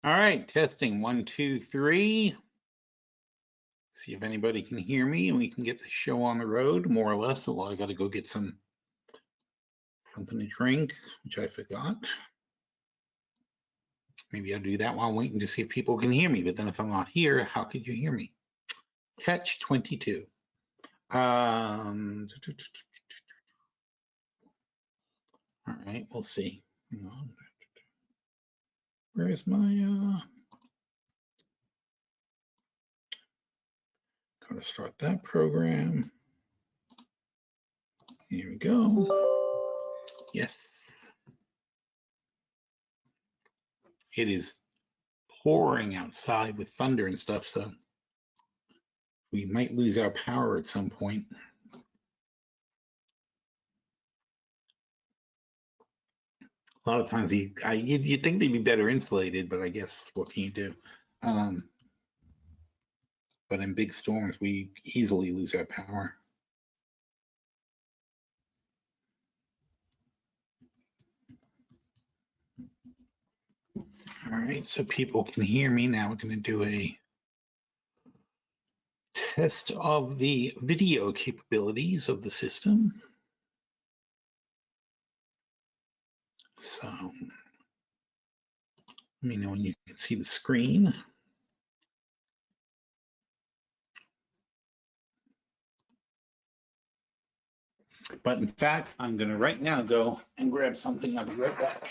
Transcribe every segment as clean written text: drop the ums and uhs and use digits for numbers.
All right, testing 1, 2, 3. See if anybody can hear me and we can get the show on the road, more or less. Well, I got to go get something to drink, which I forgot. Maybe I'll do that while I'm waiting to see if people can hear me. But then if I'm not here, how could you hear me? Catch 22. All right, we'll see. Hang on. Where's my Gotta start that program. Here we go. Yes. It is pouring outside with thunder and stuff, so we might lose our power at some point. A lot of times you'd think they'd be better insulated, but I guess what can you do? But in big storms, we easily lose our power. All right, so people can hear me now. We're going to do a test of the video capabilities of the system. So let me know when you can see the screen. But in fact, I'm going to right now go and grab something. I'll be right back.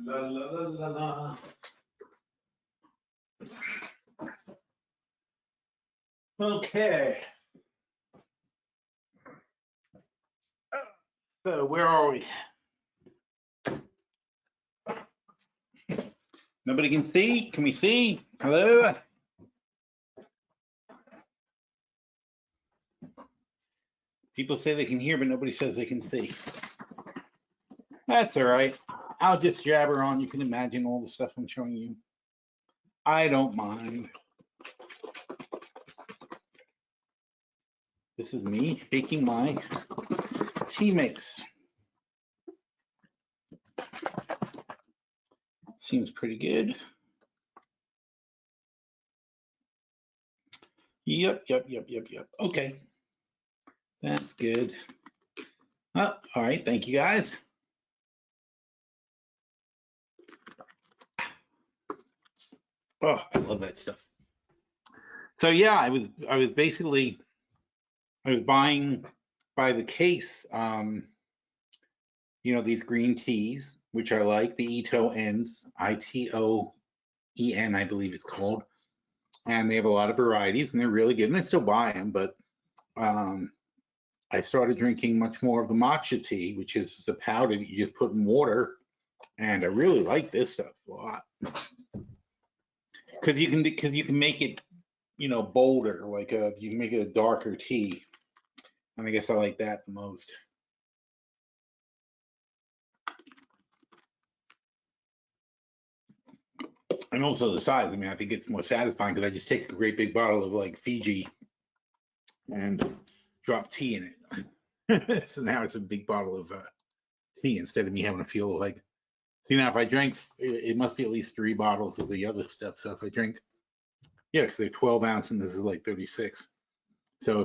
La, la, la, la, la. Okay. So where are we? Nobody can see? Can we see? Hello? People say they can hear, but nobody says they can see. That's all right. I'll just jabber on. You can imagine all the stuff I'm showing you. I don't mind. This is me shaking my tea mix. Seems pretty good. Yep. Okay. That's good. Oh, all right. Thank you, guys. Oh, I love that stuff. So yeah, I was buying by the case, you know, these green teas, which I like, the Itoens, I-T-O-E-N, I believe it's called. And they have a lot of varieties and they're really good. And I still buy them, but I started drinking much more of the matcha tea, which is the powder that you just put in water. And I really like this stuff a lot. Because you can make it, you know, bolder, like you can make it a darker tea. And I guess I like that the most. And also the size. I mean, I think it's more satisfying because I just take a great big bottle of like Fiji and drop tea in it. So now it's a big bottle of tea instead of me having to feel like, see, now if I drank, it must be at least 3 bottles of the other stuff. So if I drink Yeah, because they're 12 ounce and this is like 36. So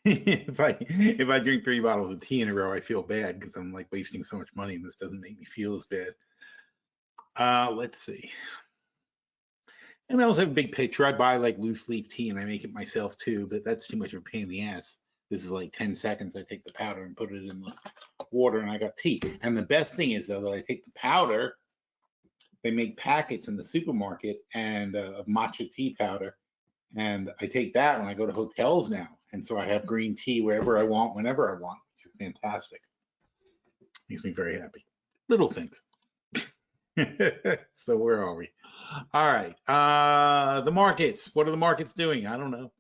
if I drink 3 bottles of tea in a row, I feel bad because I'm like wasting so much money and this doesn't make me feel as bad. Let's see. And I also have a big picture. I buy like loose leaf tea and I make it myself too, but that's too much of a pain in the ass. This is like 10 seconds. I take the powder and put it in the water and I got tea. And the best thing is though that I take the powder, they make packets in the supermarket and of matcha tea powder. And I take that when I go to hotels now. And so I have green tea wherever I want, whenever I want, which is fantastic. Makes me very happy. Little things. So where are we? All right. The markets. What are the markets doing? I don't know.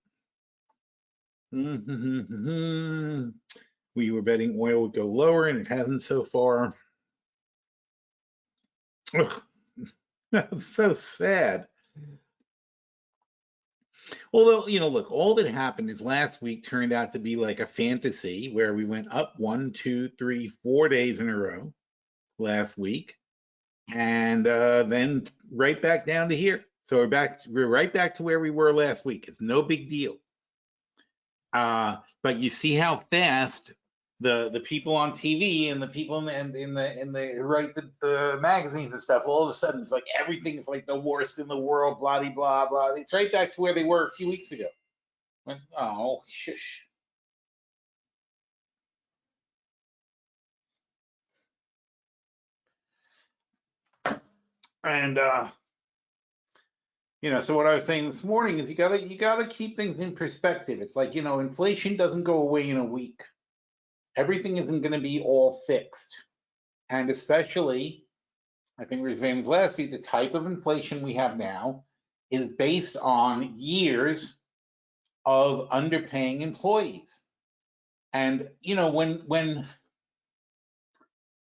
We were betting oil would go lower and it hasn't so far. Ugh, that's so sad. Although, look, all that happened is last week turned out to be like a fantasy where we went up 1, 2, 3, 4 days in a row last week. And then right back down to here. So we're right back to where we were last week. It's no big deal. But you see how fast the people on TV and the people in the write the magazines and stuff, all of a sudden it's like everything's like the worst in the world, blah blah blah. It's right back to where they were a few weeks ago. Oh, shush. And so what I was saying this morning is you gotta keep things in perspective. It's like, inflation doesn't go away in a week. Everything isn't going to be all fixed. And especially, I think we were saying this last week, the type of inflation we have now is based on years of underpaying employees. And when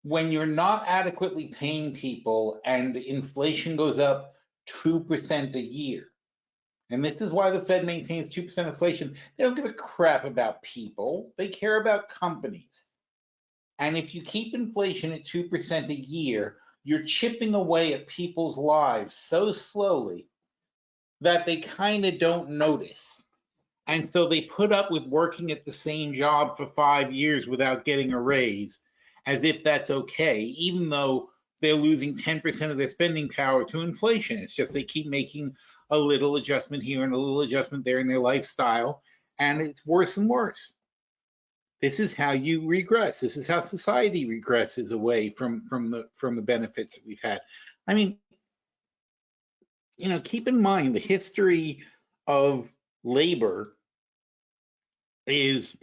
you're not adequately paying people and inflation goes up 2% a year, and this is why the Fed maintains 2% inflation, they don't give a crap about people. They care about companies. And if you keep inflation at 2% a year, you're chipping away at people's lives so slowly that they kind of don't notice. And so they put up with working at the same job for 5 years without getting a raise, as if that's okay, even though they're losing 10% of their spending power to inflation. It's just they keep making a little adjustment here and a little adjustment there in their lifestyle, and it's worse and worse. This is how you regress. This is how society regresses away from the benefits that we've had. I mean, keep in mind the history of labor is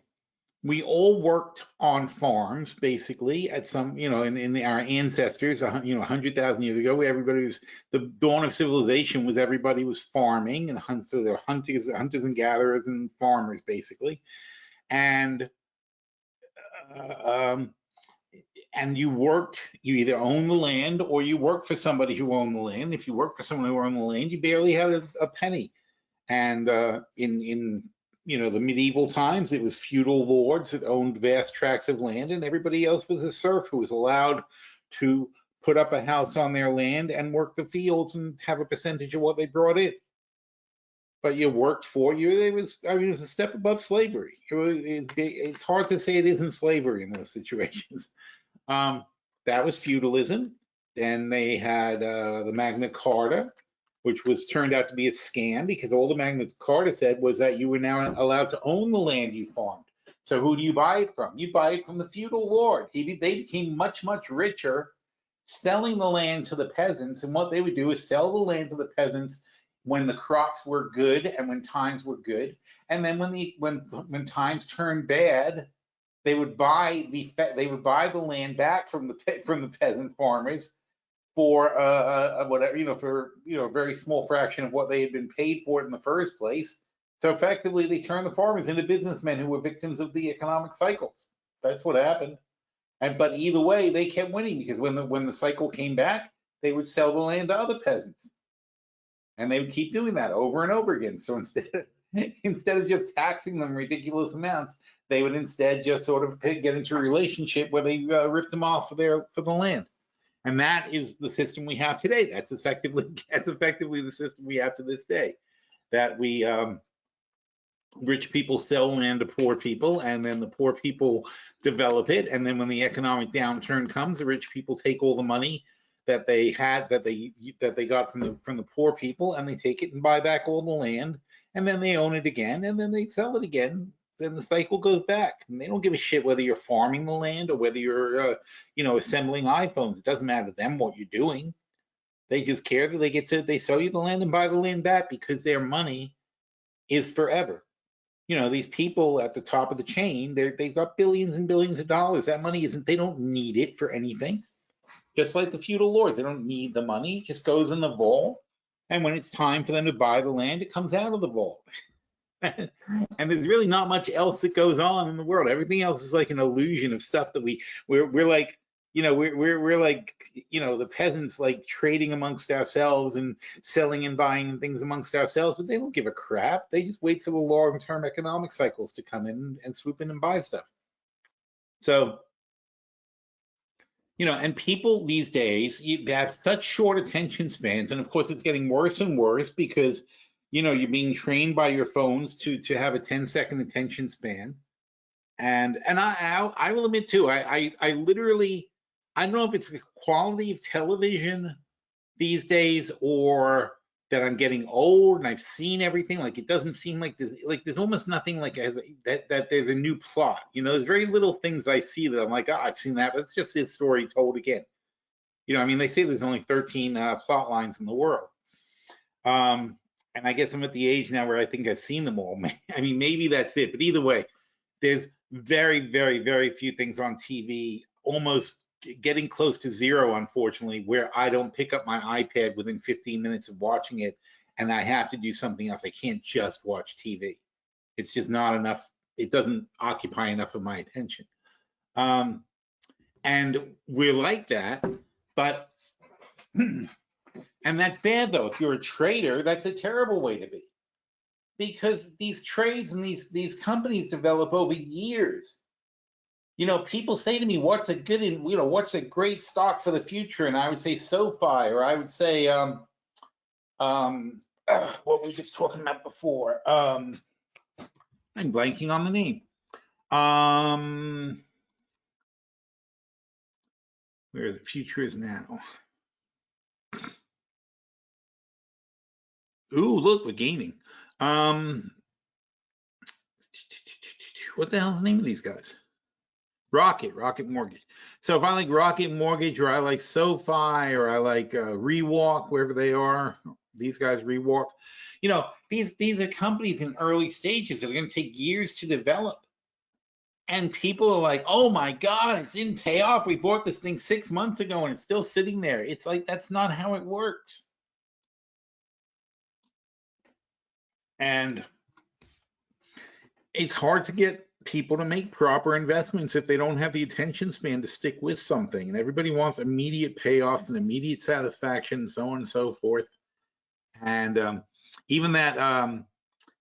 we all worked on farms basically at some, in our ancestors, 100,000 years ago, everybody was, the dawn of civilization was everybody was farming and so there were hunters and gatherers and farmers basically. And you either owned the land or you worked for somebody who owned the land. If you worked for someone who owned the land, you barely had a penny. And in the medieval times, it was feudal lords that owned vast tracts of land, and everybody else was a serf who was allowed to put up a house on their land and work the fields and have a percentage of what they brought in. But you worked for you. It was a step above slavery. It's hard to say it isn't slavery in those situations. That was feudalism. Then they had the Magna Carta, which turned out to be a scam because all the Magna Carta said was that you were now allowed to own the land you farmed. So who do you buy it from? You buy it from the feudal lord. They became much, much richer selling the land to the peasants. And what they would do is sell the land to the peasants when the crops were good and when times were good. And then when times turned bad, they would buy the land back from the peasant farmers for whatever, for a very small fraction of what they had been paid for it in the first place. So effectively, they turned the farmers into businessmen who were victims of the economic cycles. That's what happened. But either way, they kept winning because when the cycle came back, they would sell the land to other peasants, and they would keep doing that over and over again. So instead of just taxing them ridiculous amounts, they would instead just sort of get into a relationship where they ripped them off for the land. And that is the system we have today. That's effectively the system we have to this day. That we rich people sell land to poor people, and then the poor people develop it. And then when the economic downturn comes, the rich people take all the money that they had that they got from the poor people, and they take it and buy back all the land, and then they own it again, and then they sell it again. Then the cycle goes back, and they don't give a shit whether you're farming the land or whether you're assembling iPhones. It doesn't matter to them what you're doing. They just care that they sell you the land and buy the land back, because their money is forever. These people at the top of the chain, they've got billions and billions of dollars. That money they don't need it for anything. Just like the feudal lords, they don't need the money. It just goes in the vault. And when it's time for them to buy the land, it comes out of the vault. And there's really not much else that goes on in the world. Everything else is like an illusion of stuff that we're like, we're like, the peasants, like trading amongst ourselves and selling and buying things amongst ourselves, but they don't give a crap. They just wait for the long-term economic cycles to come in and swoop in and buy stuff. So, and people these days, they have such short attention spans, and of course it's getting worse and worse because you're being trained by your phones to have a 10-second attention span. And I will admit too, I literally, I don't know if it's the quality of television these days or that I'm getting old and I've seen everything. Like, it doesn't seem like there's almost nothing like that there's a new plot. There's very little things I see that I'm like, oh, I've seen that, but it's just his story told again. I mean, they say there's only 13 plot lines in the world. And I guess I'm at the age now where I think I've seen them all. I mean, maybe that's it. But either way, there's very, very, very few things on TV, almost getting close to zero, unfortunately, where I don't pick up my iPad within 15 minutes of watching it and I have to do something else. I can't just watch TV. It's just not enough. It doesn't occupy enough of my attention. And we're like that, but and that's bad, though. If you're a trader, that's a terrible way to be, because these trades and these companies develop over years. People say to me, what's a great stock for the future? And I would say SoFi, or I would say what were we just talking about before? I'm blanking on the name. Where the future is now. Ooh, look, we're gaining. What the hell's the name of these guys? Rocket Mortgage. So if I like Rocket Mortgage, or I like SoFi, or I like Rewalk, wherever they are, these guys Rewalk, these are companies in early stages that are going to take years to develop. And people are like, oh my God, it didn't pay off. We bought this thing 6 months ago and it's still sitting there. It's like, that's not how it works. And it's hard to get people to make proper investments if they don't have the attention span to stick with something. And everybody wants immediate payoffs and immediate satisfaction, and so on and so forth. And even that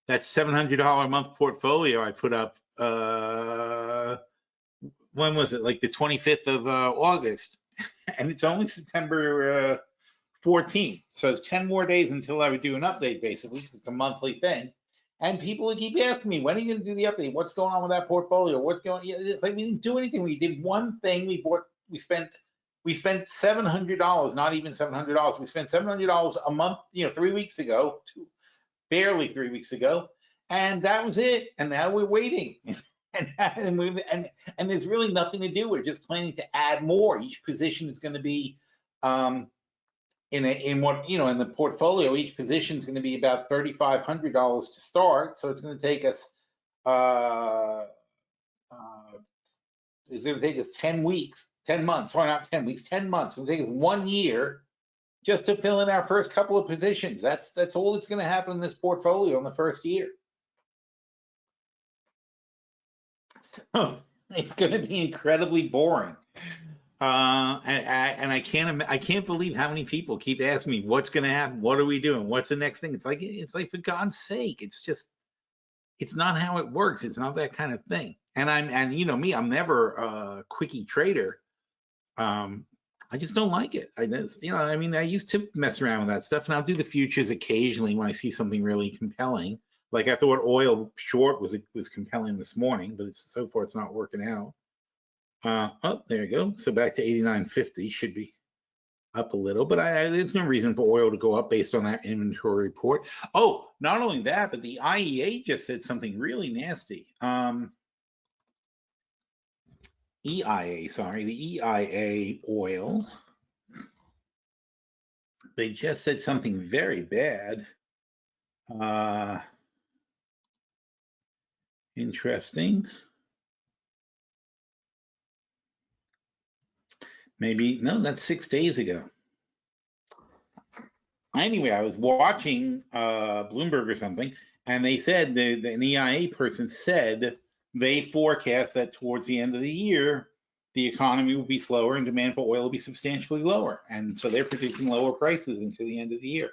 $700 a month portfolio I put up, when was it? Like the 25th of August, and it's only September 14th. So it's 10 more days until I would do an update. Basically, it's a monthly thing. And people keep asking me, when are you going to do the update? What's going on with that portfolio? What's going on? It's like, we didn't do anything. We did one thing. We spent $700, not even $700. We spent $700 a month, 3 weeks ago, barely 3 weeks ago. And that was it. And now we're waiting. and there's really nothing to do. We're just planning to add more. Each position is going to be, in the portfolio, each position is going to be about $3,500 to start. So it's going to take us, it's going to take us 10 weeks, 10 months, or not 10 weeks, 10 months. It's going to take us 1 year just to fill in our first couple of positions. That's all that's going to happen in this portfolio in the first year. So it's going to be incredibly boring. And I can't believe how many people keep asking me, what's going to happen? What are we doing? What's the next thing? It's like, for God's sake, it's not how it works. It's not that kind of thing. And I'm never a quickie trader. I just don't like it. I mean, I used to mess around with that stuff, and I'll do the futures occasionally when I see something really compelling. Like I thought oil short was compelling this morning, but so far it's not working out. Oh, there you go. So back to 89.50, should be up a little, but there's no reason for oil to go up based on that inventory report. Oh, not only that, but the IEA just said something really nasty. EIA, sorry, the EIA oil. They just said something very bad. Interesting. Maybe, no, that's 6 days ago. Anyway, I was watching Bloomberg or something, and they said, an EIA person said they forecast that towards the end of the year, the economy will be slower and demand for oil will be substantially lower. And so they're predicting lower prices until the end of the year.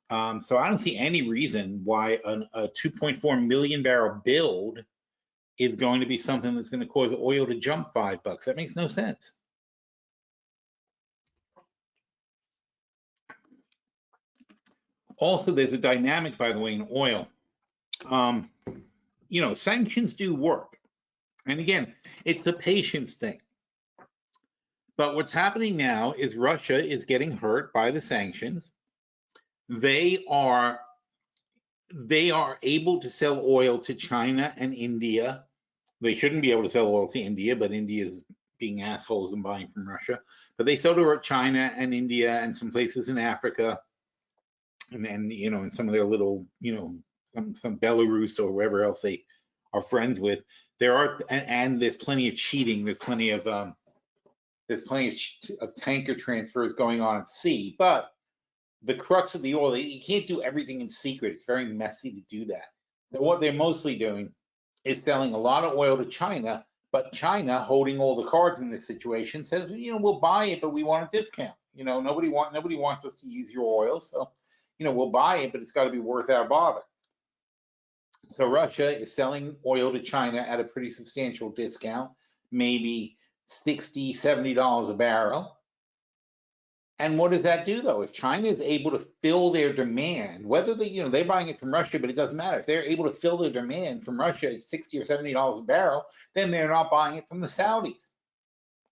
So I don't see any reason why a 2.4 million barrel build is going to be something that's going to cause oil to jump $5. That makes no sense. Also, there's a dynamic, by the way, in oil. Sanctions do work. And again, it's a patience thing. But what's happening now is Russia is getting hurt by the sanctions. They are able to sell oil to China and India. They shouldn't be able to sell oil to India, but India is being assholes and buying from Russia. But they sell to China and India and some places in Africa, and then in some of their little some Belarus or wherever else they are friends with. And there's plenty of cheating. There's plenty of tanker transfers going on at sea. But the crux of the oil, you can't do everything in secret. It's very messy to do that. So what they're mostly doing is selling a lot of oil to China, but China, holding all the cards in this situation, says, we'll buy it, but we want a discount. Nobody wants us to use your oil, so we'll buy it, but it's got to be worth our bother. So Russia is selling oil to China at a pretty substantial discount, maybe $60, $70 a barrel. And what does that do, though? If China is able to fill their demand, whether they're buying it from Russia, but it doesn't matter. If they're able to fill their demand from Russia at $60 or $70 a barrel, then they're not buying it from the Saudis.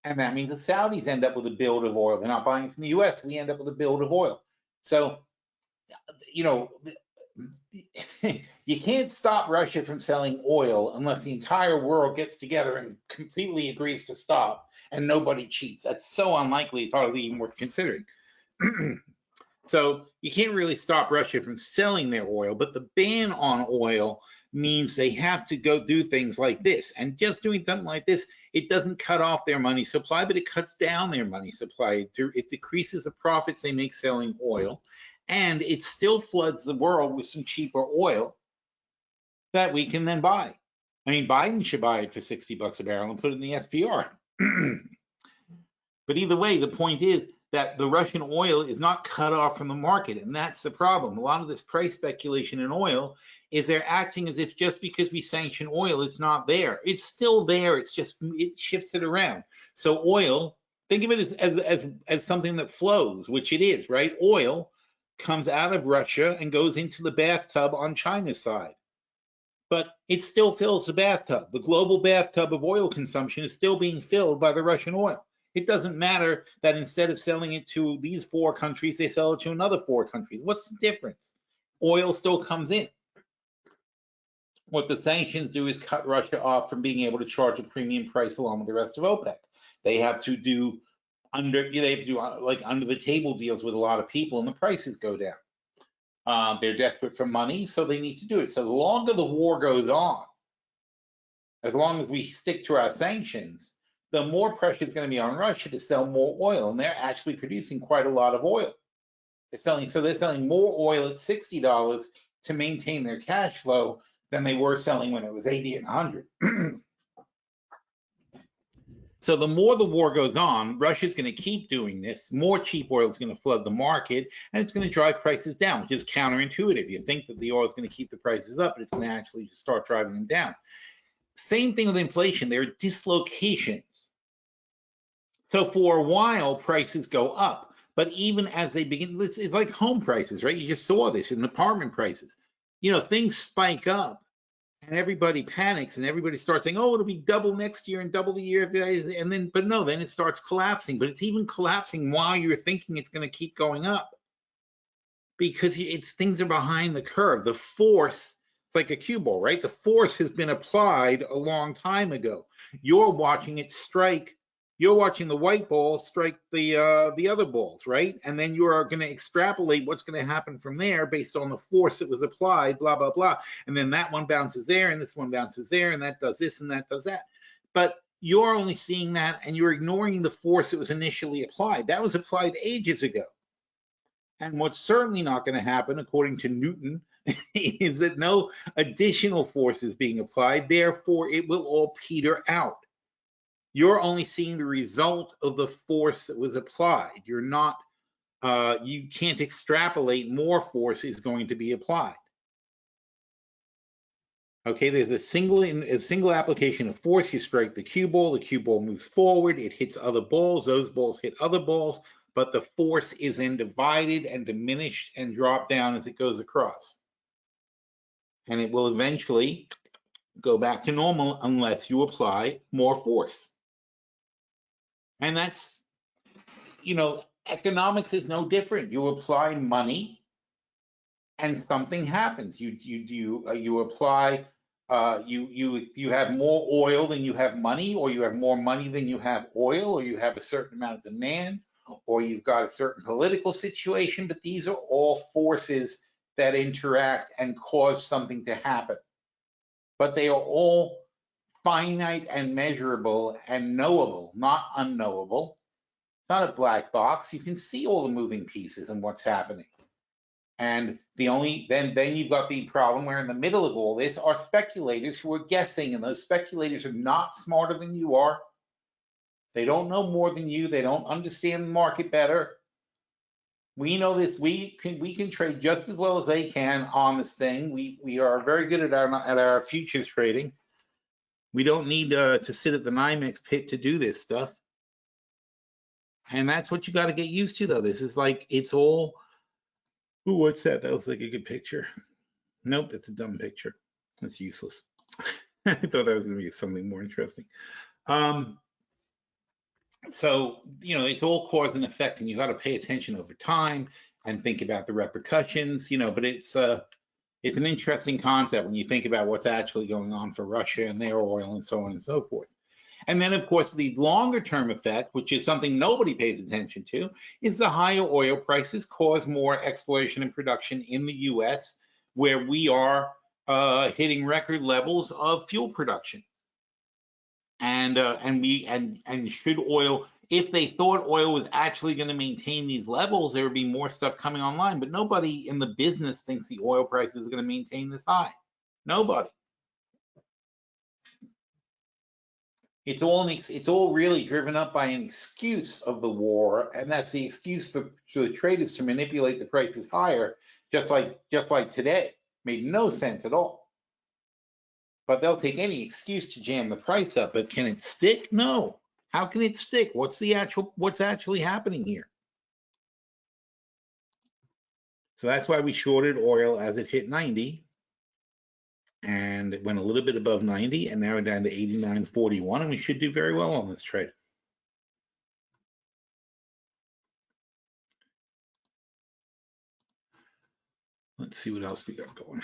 And that means the Saudis end up with a build of oil. They're not buying it from the US. We end up with a build of oil. So, you can't stop Russia from selling oil unless the entire world gets together and completely agrees to stop and nobody cheats. That's so unlikely, it's hardly even worth considering. So you can't really stop Russia from selling their oil, but the ban on oil means they have to go do things like this. And just doing something like this, it doesn't cut off their money supply, but it cuts down their money supply. It decreases the profits they make selling oil. And it still floods the world with some cheaper oil that we can then buy. I mean, Biden should buy it for $60 a barrel and put it in the SPR. But either way, the point is that the Russian oil is not cut off from the market, and that's the problem. A lot of this price speculation in oil is they're acting as if just because we sanction oil, it's not there. It's still there. It's just it shifts it around. So oil, think of it as something that flows, which it is, right? Oil comes out of Russia and goes into the bathtub on China's side. But it still fills the bathtub. The global bathtub of oil consumption is still being filled by the Russian oil. It doesn't matter that instead of selling it to these 4 countries, they sell it to another 4 countries. What's the difference? Oil still comes in. What the sanctions do is cut Russia off from being able to charge a premium price along with the rest of OPEC. They have to do under the table deals with a lot of people, and the prices go down. They're desperate for money, so they need to do it. So the longer the war goes on, as long as we stick to our sanctions, the more pressure is going to be on Russia to sell more oil, and they're actually producing quite a lot of oil. They're selling more oil at $60 to maintain their cash flow than they were selling when it was 80 and 100. So the more the war goes on, Russia's going to keep doing this. More cheap oil is going to flood the market, and it's going to drive prices down, which is counterintuitive. You think that the oil is going to keep the prices up, but it's going to actually just start driving them down. Same thing with inflation. There are dislocations. So for a while, prices go up, but even as they begin, it's like home prices, right? You just saw this in apartment prices. You know, things spike up and everybody panics and everybody starts saying, oh, it'll be double next year and double the year. And then, but no, then it starts collapsing. But it's even collapsing while you're thinking it's going to keep going up because it's things are behind the curve. The force, it's like a cue ball, right? The force has been applied a long time ago. You're watching it strike. You're watching the white ball strike the other balls, right? And then you are going to extrapolate what's going to happen from there based on the force that was applied, blah, blah, blah. And then that one bounces there, and this one bounces there, and that does this, and that does that. But you're only seeing that, and you're ignoring the force that was initially applied. That was applied ages ago. And what's certainly not going to happen, according to Newton, is that no additional force is being applied. Therefore, it will all peter out. You're only seeing the result of the force that was applied. You're not, you can't extrapolate more force is going to be applied. Okay, there's a single application of force. You strike the cue ball moves forward, it hits other balls, those balls hit other balls, but the force is then divided and diminished and dropped down as it goes across. And it will eventually go back to normal unless you apply more force. And that's, you know, economics is no different. You apply money and something happens. You apply, you have more oil than you have money, or you have more money than you have oil, or you have a certain amount of demand, or you've got a certain political situation, but these are all forces that interact and cause something to happen. But they are all finite and measurable and knowable, not unknowable. It's not a black box. You can see all the moving pieces and what's happening. And then you've got the problem where in the middle of all this are speculators who are guessing, and those speculators are not smarter than you are. They don't know more than you. They don't understand the market better. We know this. We can trade just as well as they can on this thing. We are very good at our futures trading. We don't need to sit at the NYMEX pit to do this stuff. And that's what you got to get used to, though. This is like, it's all, ooh, what's that? That looks like a good picture. Nope, that's a dumb picture. That's useless. I thought that was going to be something more interesting. So, you know, it's all cause and effect, and you got to pay attention over time and think about the repercussions, you know, but it's an interesting concept when you think about what's actually going on for Russia and their oil and so on and so forth. And then, of course, the longer term effect, which is something nobody pays attention to, is the higher oil prices cause more exploration and production in the US, where we are hitting record levels of fuel production. And should oil, if they thought oil was actually going to maintain these levels, there would be more stuff coming online. But nobody in the business thinks the oil prices are going to maintain this high. Nobody. It's all really driven up by an excuse of the war, and that's the excuse for the traders to manipulate the prices higher, just like today. Made no sense at all. But they'll take any excuse to jam the price up. But can it stick? No. How can it stick? What's actually happening here? So that's why we shorted oil as it hit 90. And it went a little bit above 90, and now we're down to 89.41, and we should do very well on this trade. Let's see what else we got going.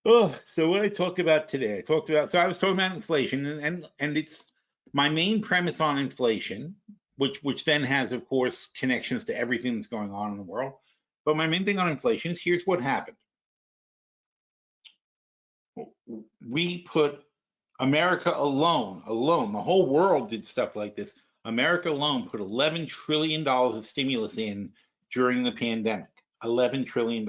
Oh, so what I talk about today, so I was talking about inflation, and it's my main premise on inflation, which then has, of course, connections to everything that's going on in the world. But my main thing on inflation is here's what happened. We put America alone, the whole world did stuff like this. America alone put $11 trillion of stimulus in during the pandemic. $11 trillion.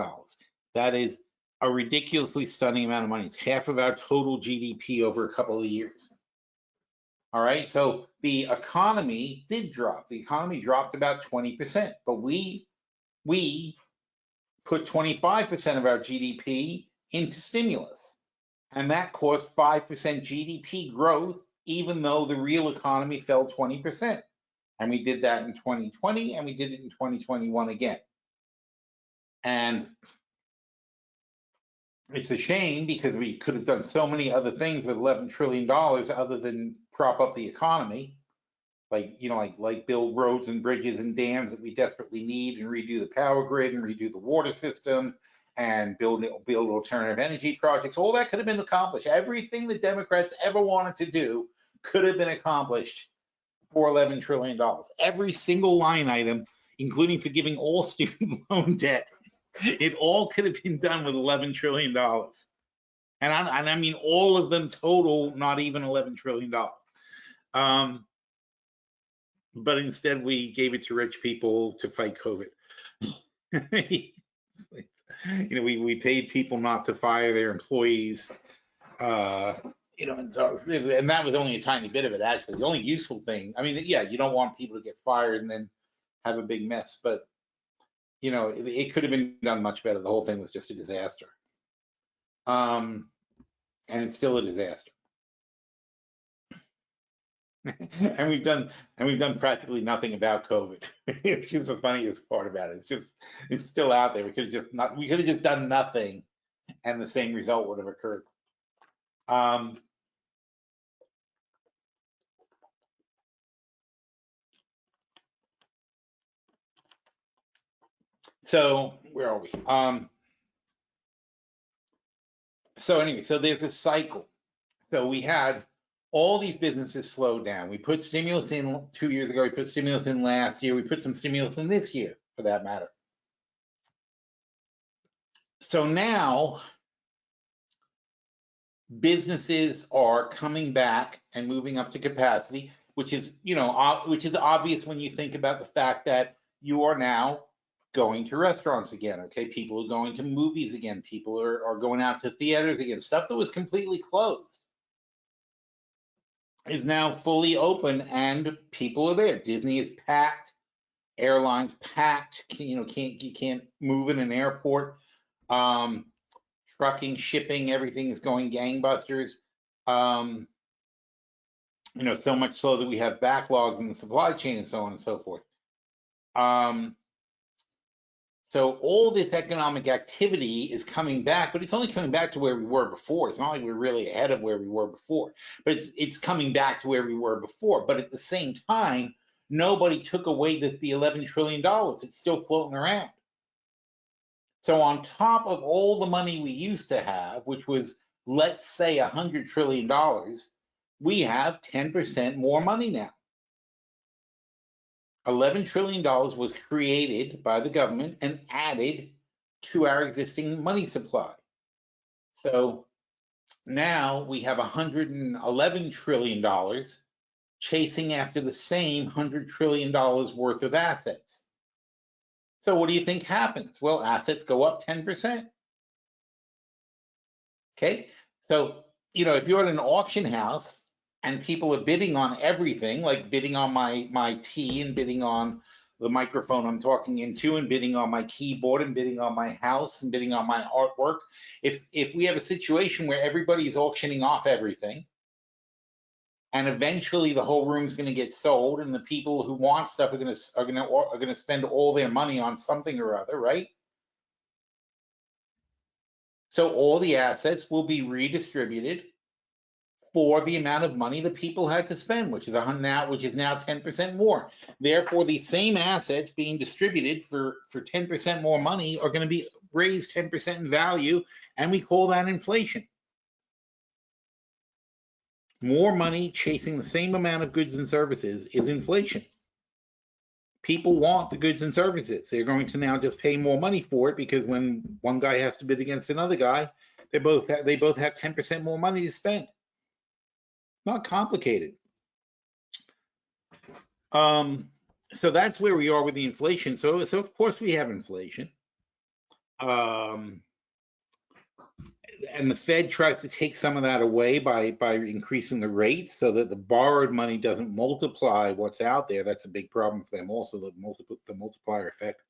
That is a ridiculously stunning amount of money. It's half of our total GDP over a couple of years. All right, so the economy did drop. The economy dropped about 20%, but we put 25% of our GDP into stimulus. And that caused 5% GDP growth even though the real economy fell 20%. And we did that in 2020, and we did it in 2021 again. And it's a shame because we could have done so many other things with $11 trillion other than prop up the economy, like, you know, like build roads and bridges and dams that we desperately need, and redo the power grid and redo the water system and build alternative energy projects. All that could have been accomplished. Everything the Democrats ever wanted to do could have been accomplished for $11 trillion. Every single line item, including forgiving all student loan debt, it all could have been done with $11 trillion. And I mean, all of them total, not even $11 trillion. But instead, we gave it to rich people to fight COVID. You know, we paid people not to fire their employees. You know, and that was only a tiny bit of it, actually. The only useful thing, I mean, yeah, you don't want people to get fired and then have a big mess, but you know, it could have been done much better. The whole thing was just a disaster. And it's still a disaster. and we've done practically nothing about COVID, which is the funniest part about it. It's still out there. We could have just done nothing, and the same result would have occurred. So where are we? So anyway, so there's a cycle. So we had all these businesses slow down. We put stimulus in 2 years ago. We put stimulus in last year. We put some stimulus in this year, for that matter. So now businesses are coming back and moving up to capacity, which is, you know, which is obvious when you think about the fact that you are now going to restaurants again. Okay, people are going to movies again. People are going out to theaters again. Stuff that was completely closed is now fully open, and people are there. Disney is packed, airlines packed. You know, you can't move in an airport. Trucking, shipping, everything is going gangbusters. You know, so much so that we have backlogs in the supply chain and so on and so forth. So all this economic activity is coming back, but it's only coming back to where we were before. It's not like we're really ahead of where we were before, but it's coming back to where we were before. But at the same time, nobody took away the $11 trillion. It's still floating around. So on top of all the money we used to have, which was, let's say, $100 trillion, we have 10% more money now. $11 trillion was created by the government and added to our existing money supply. So now we have $111 trillion chasing after the same $100 trillion worth of assets. So what do you think happens? Well, assets go up 10%. Okay, so, you know, if you're at an auction house and people are bidding on everything, like bidding on my tea and bidding on the microphone I'm talking into and bidding on my keyboard and bidding on my house and bidding on my artwork, if we have a situation where everybody's auctioning off everything, and eventually the whole room's going to get sold, and the people who want stuff are going to spend all their money on something or other, right? So all the assets will be redistributed for the amount of money that people had to spend, which is now 10% more. Therefore, the same assets being distributed for 10% more money are going to be raised 10% in value, and we call that inflation. More money chasing the same amount of goods and services is inflation. People want the goods and services. They're going to now just pay more money for it, because when one guy has to bid against another guy, they both have 10% more money to spend. Not complicated. So that's where we are with the inflation. So of course we have inflation. And the Fed tries to take some of that away by increasing the rates so that the borrowed money doesn't multiply what's out there. That's a big problem for them also, the multiplier effect.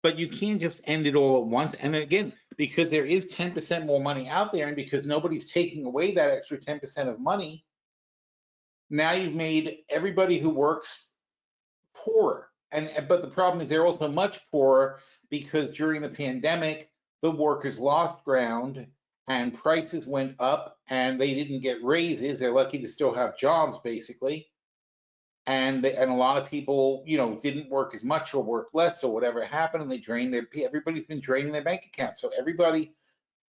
But you can't just end it all at once. And again, because there is 10% more money out there, and because nobody's taking away that extra 10% of money, now you've made everybody who works poorer. But the problem is they're also much poorer because during the pandemic, the workers lost ground and prices went up and they didn't get raises. They're lucky to still have jobs, basically. And a lot of people, didn't work as much or work less or whatever happened, and they drained everybody's been draining their bank accounts. So everybody,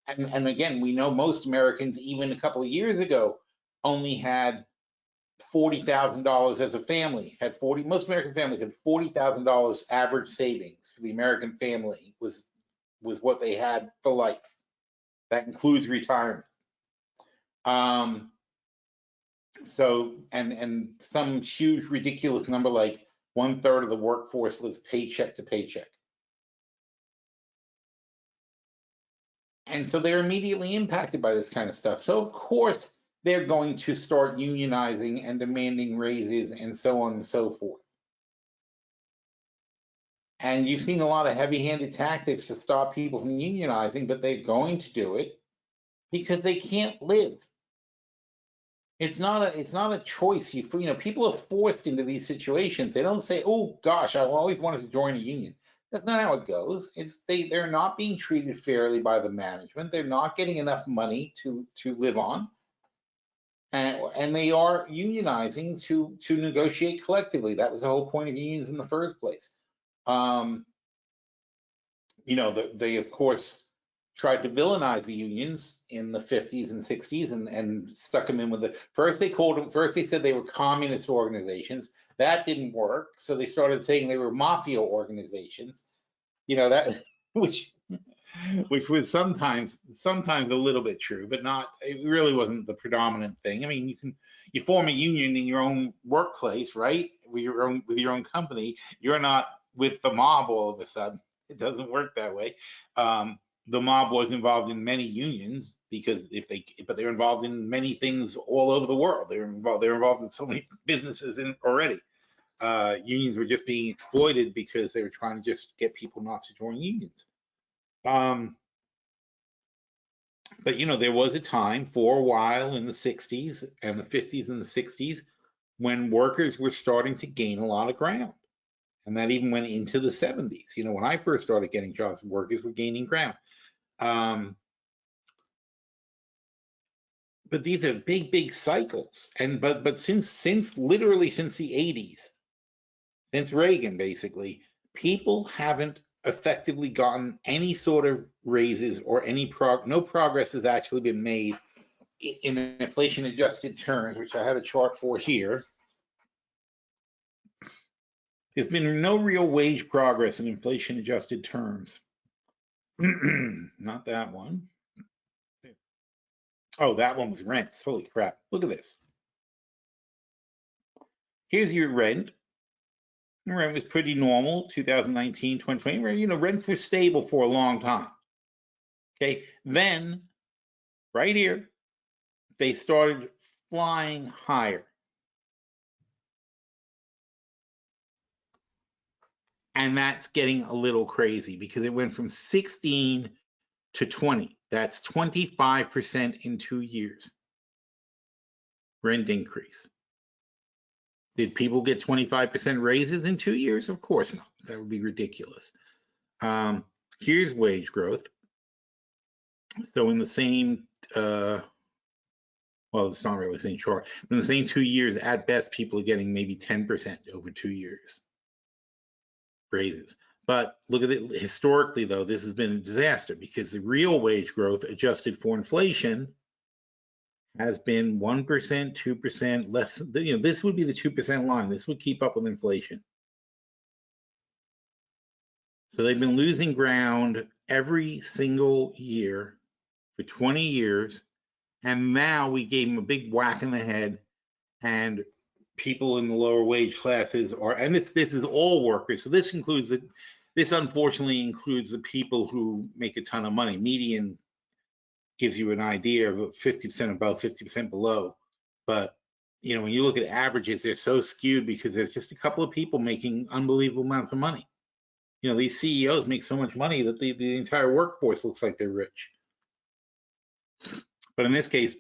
and again, we know most Americans, even a couple of years ago, only had $40,000 as a family. Most American families had $40,000 average savings for the American family was what they had for life. That includes retirement. So, and some huge ridiculous number like 1/3 of the workforce lives paycheck to paycheck. And so they're immediately impacted by this kind of stuff. So of course they're going to start unionizing and demanding raises and so on and so forth. And you've seen a lot of heavy-handed tactics to stop people from unionizing, but they're going to do it because they can't live. It's not a choice. People are forced into these situations. They don't say, "Oh gosh, I've always wanted to join a union." That's not how it goes. They're not being treated fairly by the management. They're not getting enough money to live on, and they are unionizing to negotiate collectively. That was the whole point of unions in the first place. They of course tried to villainize the unions in the 50s and 60s and stuck them in with first they said they were communist organizations. That didn't work, so they started saying they were mafia organizations. That which was sometimes a little bit true, but it really wasn't the predominant thing. I mean, you form a union in your own workplace, right? With your own company. You're not with the mob all of a sudden. It doesn't work that way. The mob was involved in many unions but they're involved in many things all over the world. They're involved in so many businesses already. Unions were just being exploited because they were trying to just get people not to join unions. But there was a time for a while in the 60s and the 50s and the 60s when workers were starting to gain a lot of ground. And that even went into the 70s. When I first started getting jobs, workers were gaining ground. But these are big cycles. But since literally since the 80s, since Reagan, basically, people haven't effectively gotten any sort of raises or no progress has actually been made in inflation adjusted terms, which I had a chart for here. There's been no real wage progress in inflation adjusted terms. Not that one. Oh, that one was rents. Holy crap. Look at this. Here's your rent. Rent was pretty normal, 2019, 2020. Rents were stable for a long time. Okay, then right here, they started flying higher. And that's getting a little crazy because it went from 16 to 20. That's 25% in 2 years. Rent increase. Did people get 25% raises in 2 years? Of course not. That would be ridiculous. Here's wage growth. So in the same, well, it's not really the same chart. In the same 2 years, at best, people are getting maybe 10% over 2 years raises. But look at it historically, though, this has been a disaster because the real wage growth adjusted for inflation has been 1%, 2% less. This would be the 2% line. This would keep up with inflation. So they've been losing ground every single year for 20 years. And now we gave them a big whack in the head, and people in the lower wage classes and this is all workers. So this unfortunately includes the people who make a ton of money. Median gives you an idea of 50% above, 50% below. But when you look at averages, they're so skewed because there's just a couple of people making unbelievable amounts of money. These CEOs make so much money that the entire workforce looks like they're rich. But in this case,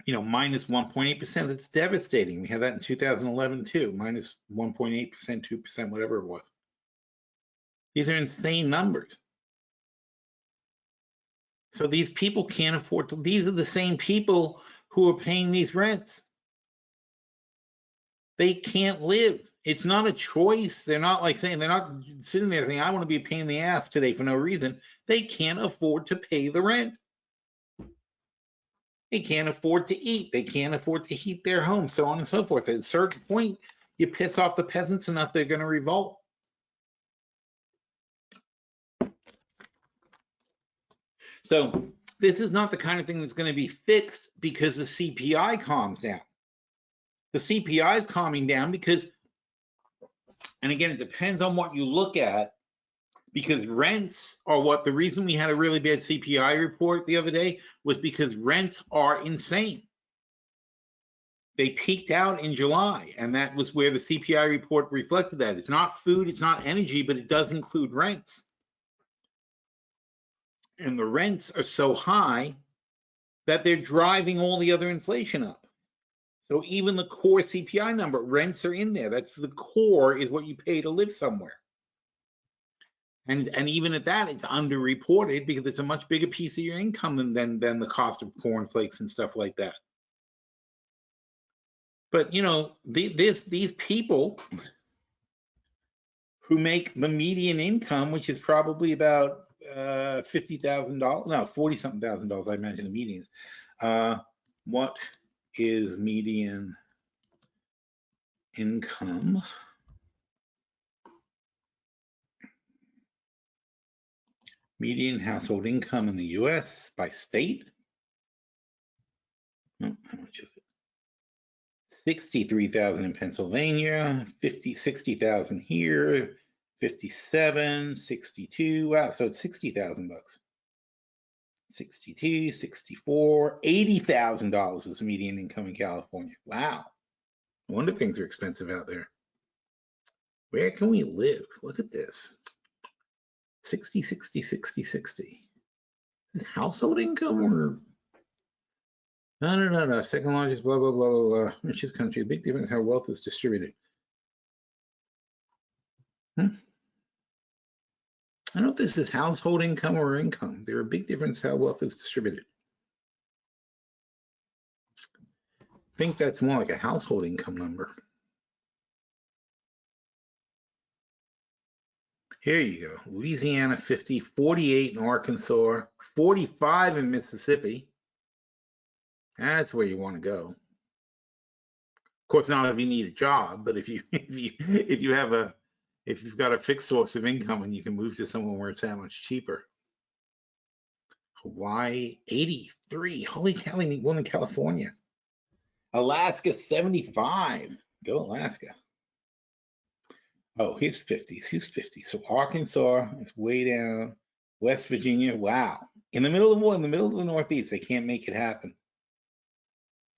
you know, minus 1.8%. That's devastating. We had that in 2011 too, minus 1.8%, 2%, whatever it was. These are insane numbers. So these people can't afford to, these are the same people who are paying these rents. They can't live. It's not a choice. They're not like saying, they're not sitting there saying, I want to be a pain in the ass today for no reason. They can't afford to pay the rent. They can't afford to eat. They can't afford to heat their home, so on and so forth. At a certain point, you piss off the peasants enough, they're going to revolt. So this is not the kind of thing that's going to be fixed because the CPI calms down. The CPI is calming down because, and again, it depends on what you look at, because rents are what, the reason we had a really bad CPI report the other day was because rents are insane. They peaked out in July, and that was where the CPI report reflected that. It's not food, it's not energy, but it does include rents. And the rents are so high that they're driving all the other inflation up. So even the core CPI number, rents are in there. That's the core, is what you pay to live somewhere. And even at that, it's underreported because it's a much bigger piece of your income than the cost of corn flakes and stuff like that. But you know, these people who make the median income, which is probably about $50,000, no, 40-something thousand, I imagine the median is. What is median income? Median household income in the US by state? Oh, how much is it? 63,000 in Pennsylvania, 60,000 here, 57, 62. Wow, so it's 60,000 bucks. 62, 64, $80,000 is median income in California. Wow. No wonder things are expensive out there. Where can we live? Look at this. 60, 60, 60, 60. Is it household income or? No. Second largest, blah, blah, blah, blah, blah. Richest country. Big difference how wealth is distributed. I don't know if this is household income or income. There are big difference how wealth is distributed. I think that's more like a household income number. Here you go. Louisiana 50, 48 in Arkansas, 45 in Mississippi. That's where you want to go. Of course, not if you need a job, but if you've got a fixed source of income and you can move to somewhere where it's that much cheaper. Hawaii 83. Holy cow, we need one in California. Alaska 75. Go Alaska. Oh, here's 50. Here's 50. So Arkansas is way down. West Virginia. Wow. In the middle of the Northeast, they can't make it happen.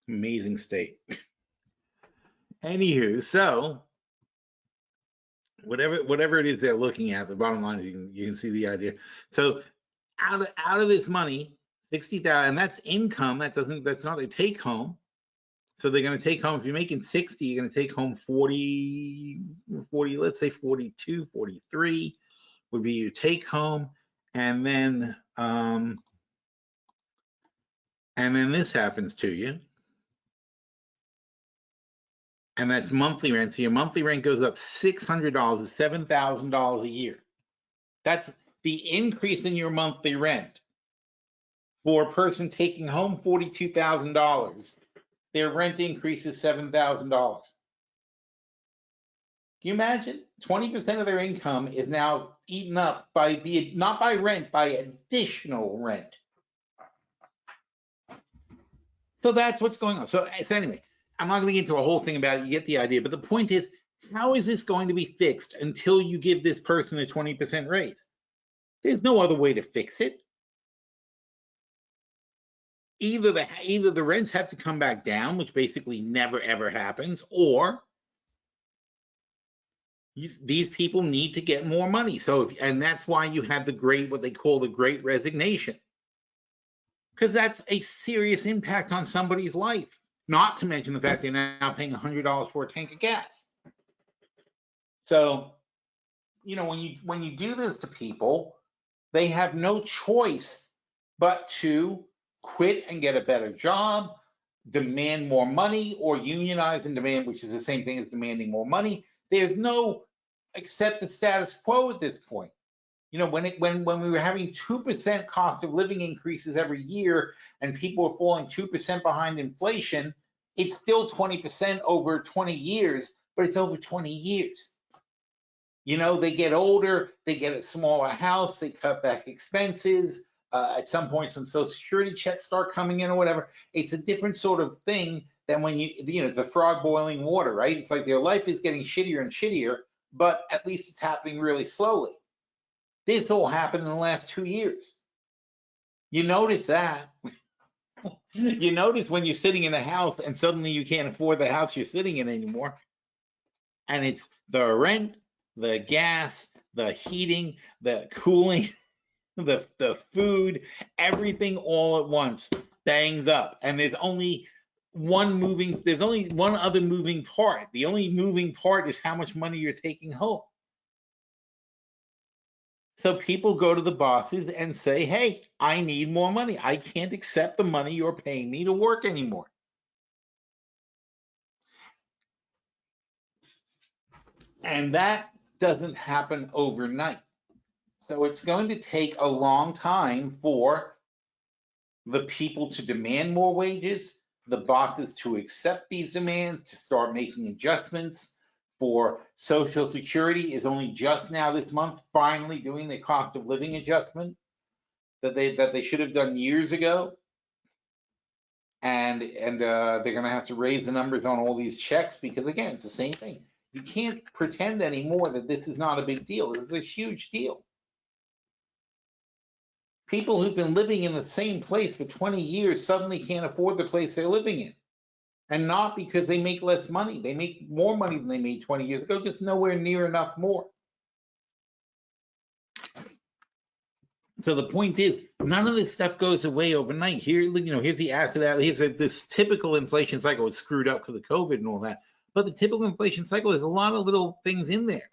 Amazing state. Anywho, so whatever it is they're looking at, the bottom line is you can see the idea. So out of this money, 60,000, and that's income. That's not a take home. So they're going to take home, if you're making 60, you're going to take home 40, let's say 42, 43 would be your take home. And then this happens to you. And that's monthly rent. So your monthly rent goes up $600, $7,000 a year. That's the increase in your monthly rent. For a person taking home $42,000, their rent increase is $7,000. Can you imagine? 20% of their income is now eaten up by not by rent, by additional rent. So that's what's going on. So anyway, I'm not going to get into a whole thing about it. You get the idea. But the point is, how is this going to be fixed until you give this person a 20% raise? There's no other way to fix it. Either the rents have to come back down, which basically never ever happens, or these people need to get more money. So, and that's why you have what they call the Great Resignation. because that's a serious impact on somebody's life. Not to mention the fact they're now paying $100 for a tank of gas. So, you know, when you do this to people, they have no choice but to quit and get a better job, demand more money, or unionize and demand, which is the same thing as demanding more money. There's no accept the status quo at this point. You know, when we were having 2% cost of living increases every year and people were falling 2% behind inflation, it's still 20% over 20 years, but it's over 20 years. You know, they get older, they get a smaller house, they cut back expenses. At some point, some Social Security checks start coming in or whatever. It's a different sort of thing than when you know, it's a frog boiling water, right? It's like their life is getting shittier and shittier, but at least it's happening really slowly. This all happened in the last 2 years. You notice that. You notice when you're sitting in a house and suddenly you can't afford the house you're sitting in anymore. And it's the rent, the gas, the heating, the cooling, the food, everything all at once bangs up. And there's only one other moving part. The only moving part is how much money you're taking home. So people go to the bosses and say, hey, I need more money. I can't accept the money you're paying me to work anymore. And that doesn't happen overnight. So it's going to take a long time for the people to demand more wages, the bosses to accept these demands, to start making adjustments. For Social Security is only just now this month finally doing the cost of living adjustment that they should have done years ago. And they're going to have to raise the numbers on all these checks because, again, it's the same thing. You can't pretend anymore that this is not a big deal. This is a huge deal. People who've been living in the same place for 20 years suddenly can't afford the place they're living in. And not because they make less money. They make more money than they made 20 years ago, just nowhere near enough more. So the point is, none of this stuff goes away overnight. Here, you know, here's the asset out. Here's this typical inflation cycle. It's screwed up because of COVID and all that. But the typical inflation cycle, there's a lot of little things in there.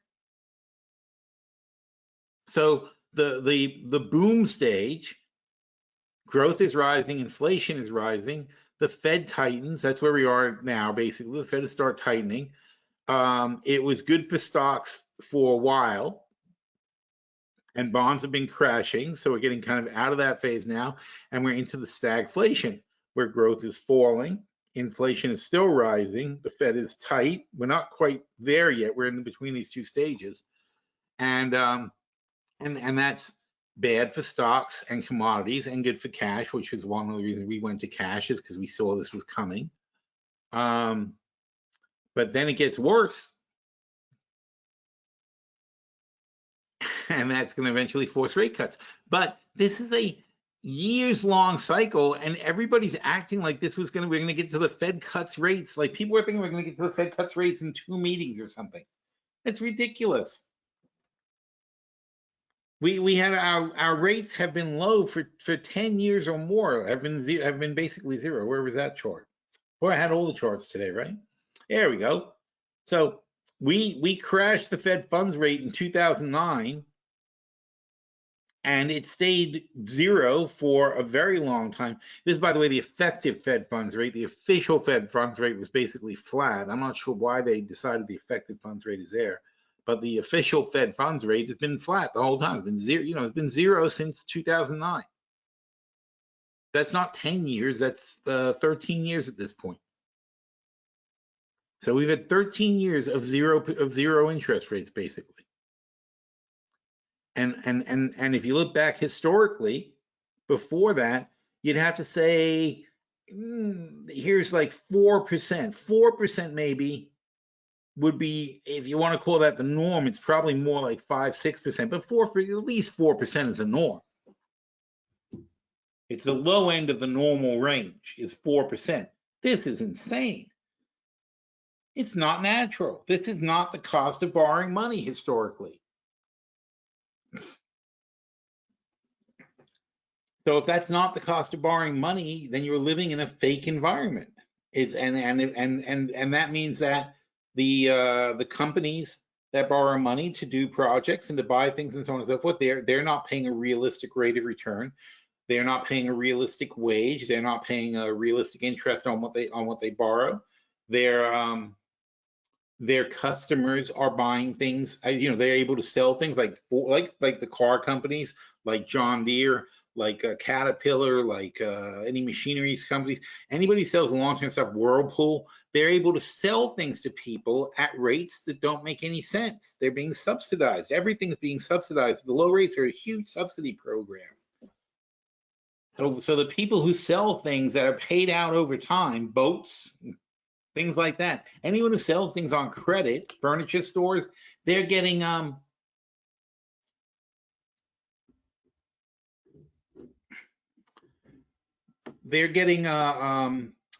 So the boom stage, growth is rising, inflation is rising. The Fed tightens. That's where we are now, basically. The Fed has started tightening. It was good for stocks for a while. And bonds have been crashing, so we're getting kind of out of that phase now, and we're into the stagflation, where growth is falling, inflation is still rising, the Fed is tight. We're not quite there yet. We're in between these two stages, and that's bad for stocks and commodities, and good for cash, which is one of the reasons we went to cash, is because we saw this was coming. But then it gets worse. And that's going to eventually force rate cuts. But this is a years-long cycle, and everybody's acting like we're going to get to the Fed cuts rates. Like people are thinking we're going to get to the Fed cuts rates in 2 meetings or something. It's ridiculous. We had our rates have been low for 10 years or more. Have been basically zero. Where was that chart? Well, I had all the charts today, right? There we go. So we crashed the Fed funds rate in 2009. And it stayed zero for a very long time. This is, by the way, the effective Fed funds rate. The official Fed funds rate was basically flat. I'm not sure why they decided the effective funds rate is there, but the official Fed funds rate has been flat the whole time. It's been zero. You know, it's been zero since 2009. That's not 10 years. That's 13 years at this point. So we've had 13 years of zero interest rates, basically. And if you look back historically, before that, you'd have to say, here's like 4%. 4% maybe would be, if you want to call that the norm, it's probably more like 5-6%, but at least 4% is the norm. It's the low end of the normal range is 4%. This is insane. It's not natural. This is not the cost of borrowing money historically. So if that's not the cost of borrowing money, then you're living in a fake environment. And that means that the companies that borrow money to do projects and to buy things and so on and so forth, they're not paying a realistic rate of return. They're not paying a realistic wage. They're not paying a realistic interest on what they borrow. Their customers are buying things. They're able to sell things like the car companies, like John Deere, like Caterpillar, like any machinery companies. Anybody sells long-term stuff, Whirlpool, they're able to sell things to people at rates that don't make any sense. They're being subsidized. Everything's being subsidized. The low rates are a huge subsidy program. So the people who sell things that are paid out over time, boats, things like that, anyone who sells things on credit, furniture stores, they're getting an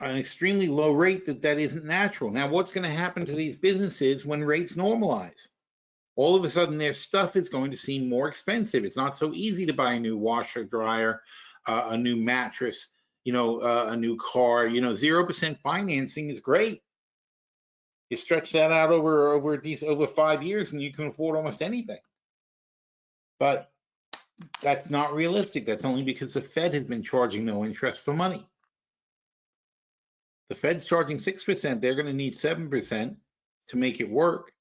extremely low rate that isn't natural. Now, what's going to happen to these businesses when rates normalize? All of a sudden, their stuff is going to seem more expensive. It's not so easy to buy a new washer, dryer, a new mattress, a new car. 0% financing is great. You stretch that out over 5 years, and you can afford almost anything. But that's not realistic. That's only because the Fed has been charging no interest for money. The Fed's charging 6%. They're going to need 7% to make it work.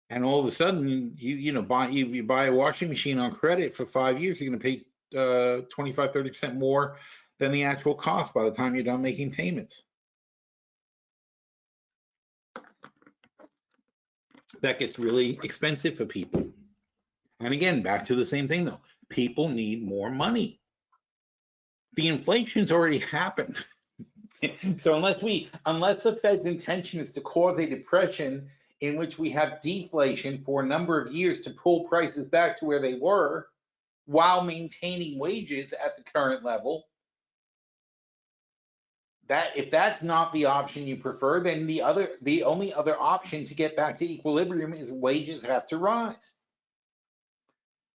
And all of a sudden, you buy a washing machine on credit for 5 years, you're going to pay 25-30% more than the actual cost by the time you're done making payments. That gets really expensive for people. And again, back to the same thing though. People need more money. The inflation's already happened. So unless the Fed's intention is to cause a depression in which we have deflation for a number of years to pull prices back to where they were while maintaining wages at the current level, if that's not the option you prefer, then the only other option to get back to equilibrium is wages have to rise.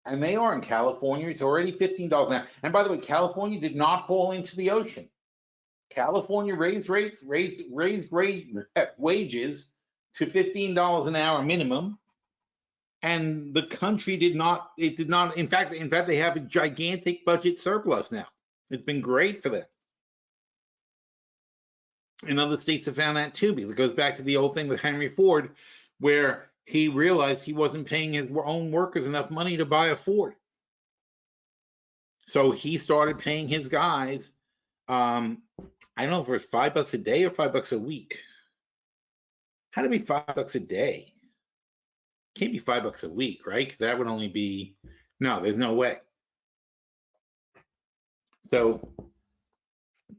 And they are in California. It's already $15 an hour. And by the way, California did not fall into the ocean. California raised wages to $15 an hour minimum, and the country did not. It did not. In fact, they have a gigantic budget surplus now. It's been great for them. And other states have found that too, because it goes back to the old thing with Henry Ford, where he realized he wasn't paying his own workers enough money to buy a Ford. So he started paying his guys, I don't know if it was $5 a day or $5 a week. How to be $5 a day? Can't be $5 a week, right? Because that would only be, no, there's no way. So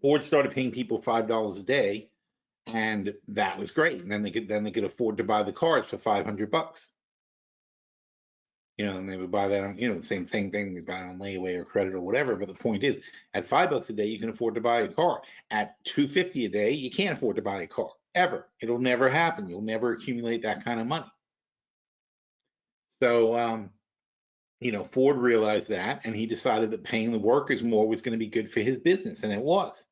Ford started paying people $5 a day, and that was great. And then they could afford to buy the cars for $500. And they would buy that on, the same thing, they buy it on layaway or credit or whatever. But the point is, at $5 a day, you can afford to buy a car. At $250 a day, you can't afford to buy a car ever. It'll never happen. You'll never accumulate that kind of money. So, Ford realized that, and he decided that paying the workers more was going to be good for his business, and it was.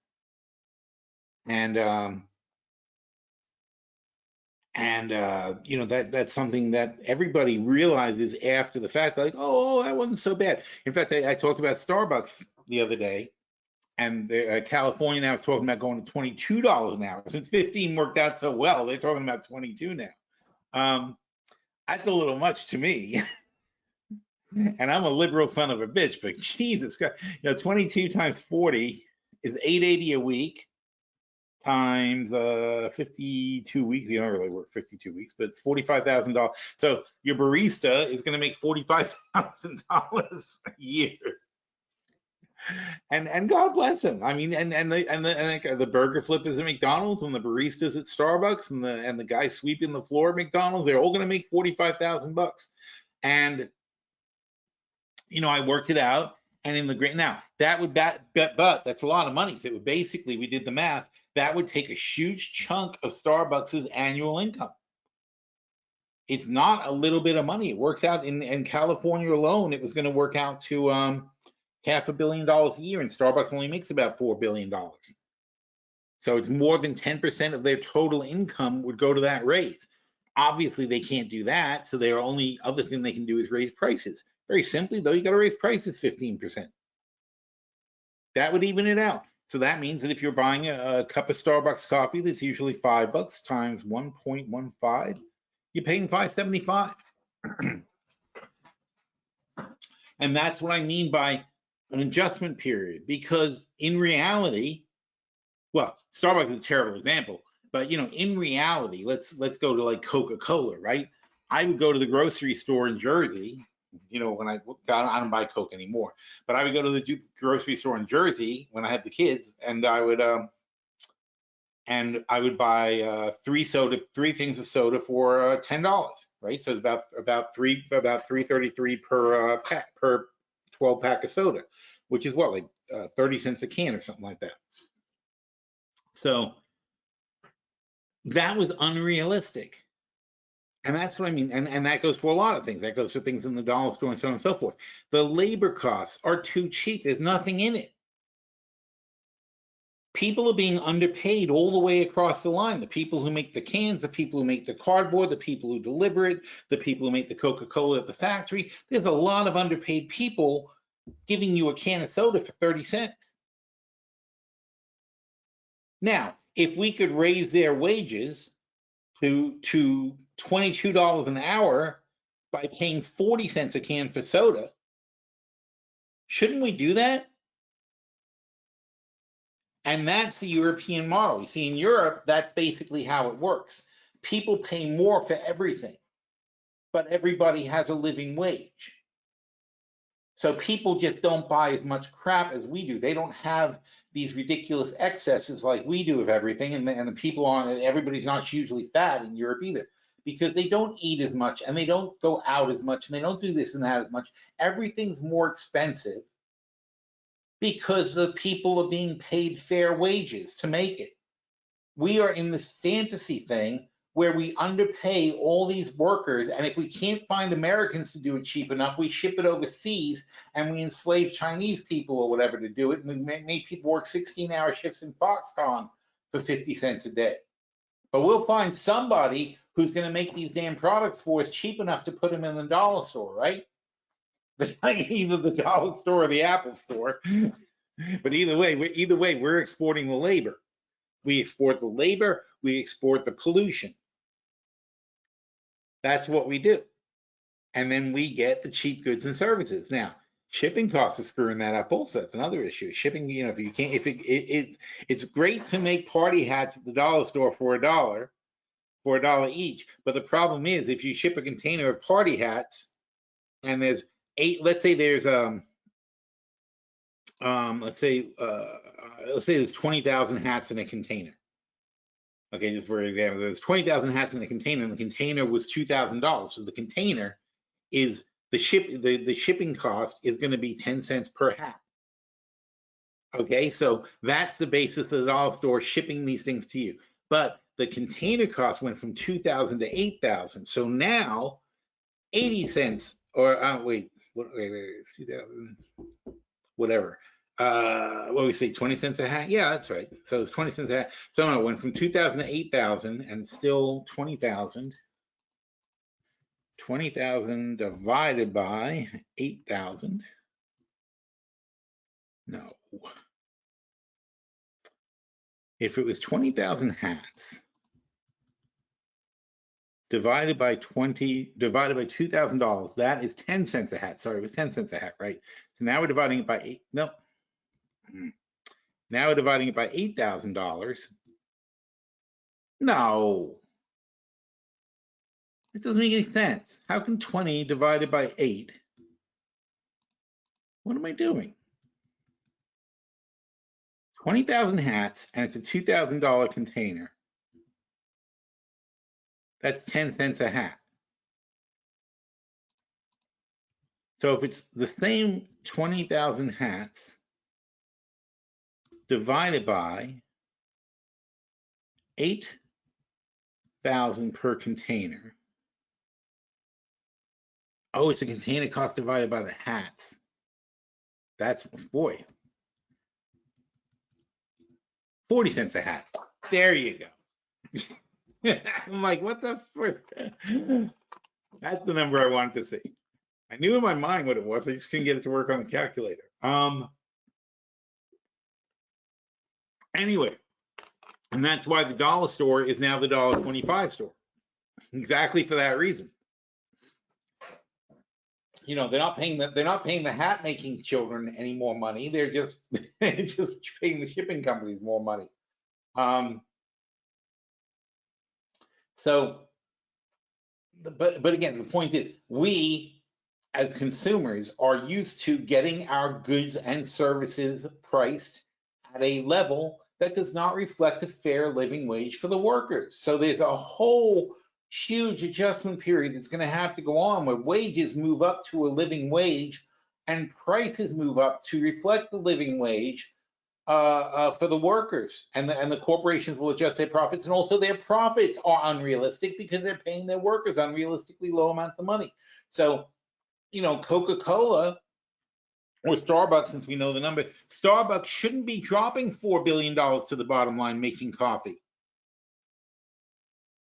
That's something that everybody realizes after the fact, like, oh, that wasn't so bad. In fact, I talked about Starbucks the other day, and California now is talking about going to $22 an hour. Since 15 worked out so well, they're talking about 22 now. That's a little much to me. And I'm a liberal son of a bitch, but Jesus Christ, 22 times 40 is $880 a week. Times 52 weeks. You don't really work 52 weeks, but it's $45,000. So your barista is going to make $45,000 a year. And God bless him. I mean, and the burger flippers at McDonald's and the baristas at Starbucks and the guy sweeping the floor at McDonald's, they're all going to make $45,000. And I worked it out. And in the great now, that would but that's a lot of money. So basically, we did the math. That would take a huge chunk of Starbucks' annual income. It's not a little bit of money. It works out in California alone. It was going to work out to $500 million a year, and Starbucks only makes about $4 billion. So it's more than 10% of their total income would go to that raise. Obviously, they can't do that, so their only other thing they can do is raise prices. Very simply, though, you got to raise prices 15%. That would even it out. So that means that if you're buying a cup of Starbucks coffee that's usually $5 times 1.15, you're paying $5.75. And that's what I mean by an adjustment period, because in reality, well, Starbucks is a terrible example, but in reality, let's go to like Coca-Cola, right? I would go to the grocery store in Jersey, when I don't buy Coke anymore, but I would go to the grocery store in Jersey when I had the kids, and I would buy three things of soda for $10, right? So it's about $3.33 per 12 pack of soda, which is what, like 30 cents a can or something like that. So that was unrealistic. And that's what I mean. And that goes for a lot of things. That goes for things in the dollar store and so on and so forth. The labor costs are too cheap. There's nothing in it. People are being underpaid all the way across the line. The people who make the cans, the people who make the cardboard, the people who deliver it, the people who make the Coca-Cola at the factory. There's a lot of underpaid people giving you a can of soda for 30 cents. Now, if we could raise their wages to $22 an hour by paying 40 cents a can for soda, shouldn't we do that? And that's the European model. You see, in Europe, that's basically how it works. People pay more for everything, but everybody has a living wage. So people just don't buy as much crap as we do. They don't have these ridiculous excesses like we do of everything, and the people aren't. Everybody's not hugely fat in Europe either, because they don't eat as much and they don't go out as much and they don't do this and that as much. Everything's more expensive because the people are being paid fair wages to make it. We are in this fantasy thing where we underpay all these workers, and if we can't find Americans to do it cheap enough, we ship it overseas and we enslave Chinese people or whatever to do it, and we make people work 16-hour shifts in Foxconn for 50 cents a day. But we'll find somebody who's going to make these damn products for us cheap enough to put them in the dollar store, right? Either the dollar store or the Apple store. But either way, we're exporting the labor. We export the labor, we export the pollution. That's what we do. And then we get the cheap goods and services. Now, shipping costs are screwing that up also. That's another issue. Shipping, if you can't, it's great to make party hats at the dollar store for $1, for $1 each. But the problem is, if you ship a container of party hats and there's 8, let's say there's let's say there's 20,000 hats in a container. Okay, just for example, there's 20,000 hats in the container, and the container was $2,000. So the container is the shipping cost is going to be 10 cents per hat. Okay, so that's the basis of the dollar store shipping these things to you. But the container cost went from 2,000 to 8,000. So now 80 cents, or wait, 2,000, whatever. What do we say, 20 cents a hat? Yeah, that's right. So it's 20 cents a hat. So it went from 2,000 to 8,000, and still 20,000. 20,000 divided by 8,000. No. If it was 20,000 hats divided by $2,000, that is 10 cents a hat. Sorry, it was 10 cents a hat, right? So now we're dividing it by 8. Nope. Now we're dividing it by $8,000. No. It doesn't make any sense. How can 20 divided by 8? What am I doing? 20,000 hats, and it's a $2,000 container. That's 10 cents a hat. So if it's the same 20,000 hats divided by 8,000 per container. Oh, it's a container cost divided by the hats. That's, boy, 40 cents a hat. There you go. I'm like, what the frick? That's the number I wanted to see. I knew in my mind what it was. I just couldn't get it to work on the calculator. Anyway, and that's why the dollar store is now the $1.25 store. Exactly for that reason. You know, they're not paying the hat making children any more money. They're just just paying the shipping companies more money. So, but again, the point is, we as consumers are used to getting our goods and services priced at a level that does not reflect a fair living wage for the workers. So there's a whole huge adjustment period that's going to have to go on where wages move up to a living wage and prices move up to reflect the living wage for the workers, and the corporations will adjust their profits, and also their profits are unrealistic because they're paying their workers unrealistically low amounts of money. So, you know, Coca-Cola or Starbucks, since we know the number, Starbucks shouldn't be dropping $4 billion to the bottom line making coffee.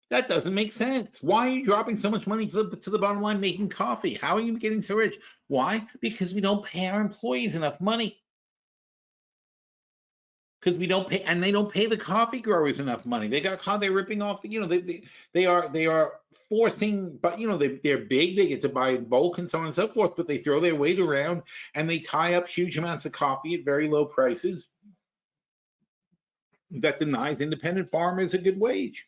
That doesn't make sense. Why are you dropping so much money to the bottom line making coffee? How are you getting so rich? Why? Because we don't pay our employees enough money. Because we don't pay, and they don't pay the coffee growers enough money. They got caught. They're ripping off. You know, they are forcing. But you know, they're big. They get to buy in bulk and so on and so forth. But they throw their weight around and they tie up huge amounts of coffee at very low prices. That denies independent farmers a good wage.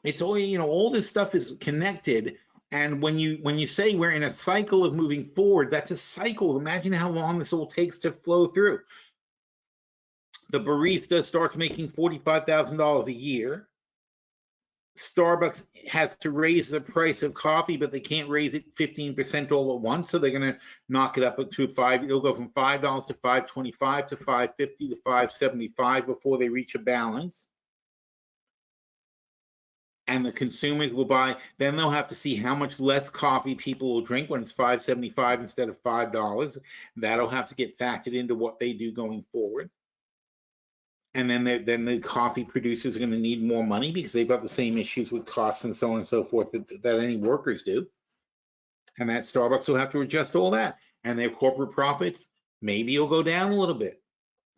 It's all, you know, all this stuff is connected. And when you say we're in a cycle of moving forward, that's a cycle. Imagine how long this all takes to flow through. The barista starts making $45,000 a year. Starbucks has to raise the price of coffee, but they can't raise it 15% all at once. So they're going to knock it up to $5. It'll go from $5 to $5.25 to $5.50 to $5.75 before they reach a balance. And the consumers will buy, then they'll have to see how much less coffee people will drink when it's $5.75 instead of $5. That'll have to get factored into what they do going forward. And then the coffee producers are going to need more money because they've got the same issues with costs and so on and so forth that any workers do. And that Starbucks will have to adjust all that. And their corporate profits, maybe it'll go down a little bit.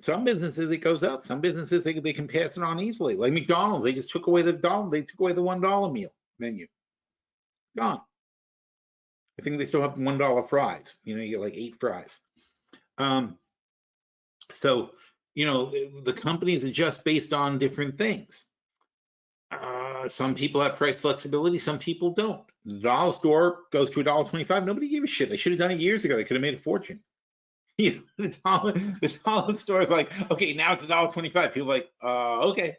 Some businesses it goes up. Some businesses they can pass it on easily. Like McDonald's, they just took away the $1 meal menu. Gone. I think they still have $1 fries. You know, you get like 8 fries. So, you know, the companies adjust based on different things. Some people have price flexibility, some people don't. The dollar store goes to $1.25. Nobody gave a shit. They should have done it years ago. They could have made a fortune. You know, the dollar store is like, okay, now it's $1.25. People are like, okay.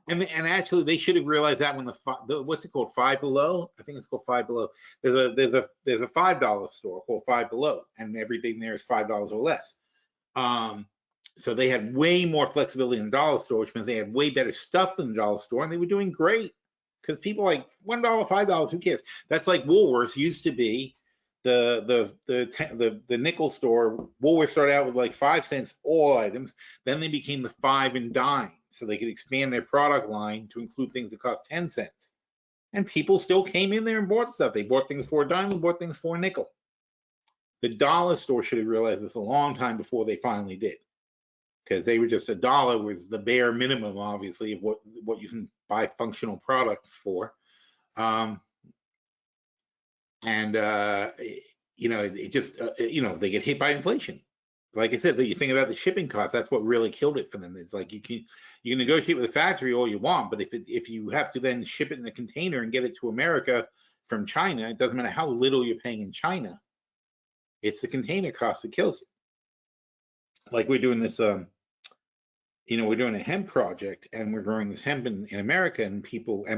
And actually, they should have realized that when the what's it called, Five Below? I think it's called Five Below. There's a $5 store called Five Below, and everything there is $5 or less. So they had way more flexibility in the dollar store, which means they had way better stuff than the dollar store, and they were doing great because people like $1, $5, who cares? That's like Woolworths used to be. The nickel store. Woolworths started out with like 5 cents all items, then they became the 5 and dime, so they could expand their product line to include things that cost 10 cents. And people still came in there and bought stuff. They bought things for a dime and bought things for a nickel. The dollar store should have realized this a long time before they finally did, because they were just $1 was the bare minimum, obviously, of what you can buy functional products for. You know, it just, you know, they get hit by inflation. Like I said, you think about the shipping costs, that's what really killed it for them. It's like you can negotiate with the factory all you want, but if you have to then ship it in a container and get it to America from China, it doesn't matter how little you're paying in China. It's the container cost that kills you. Like we're doing this, you know, we're doing a hemp project and we're growing this hemp in America, and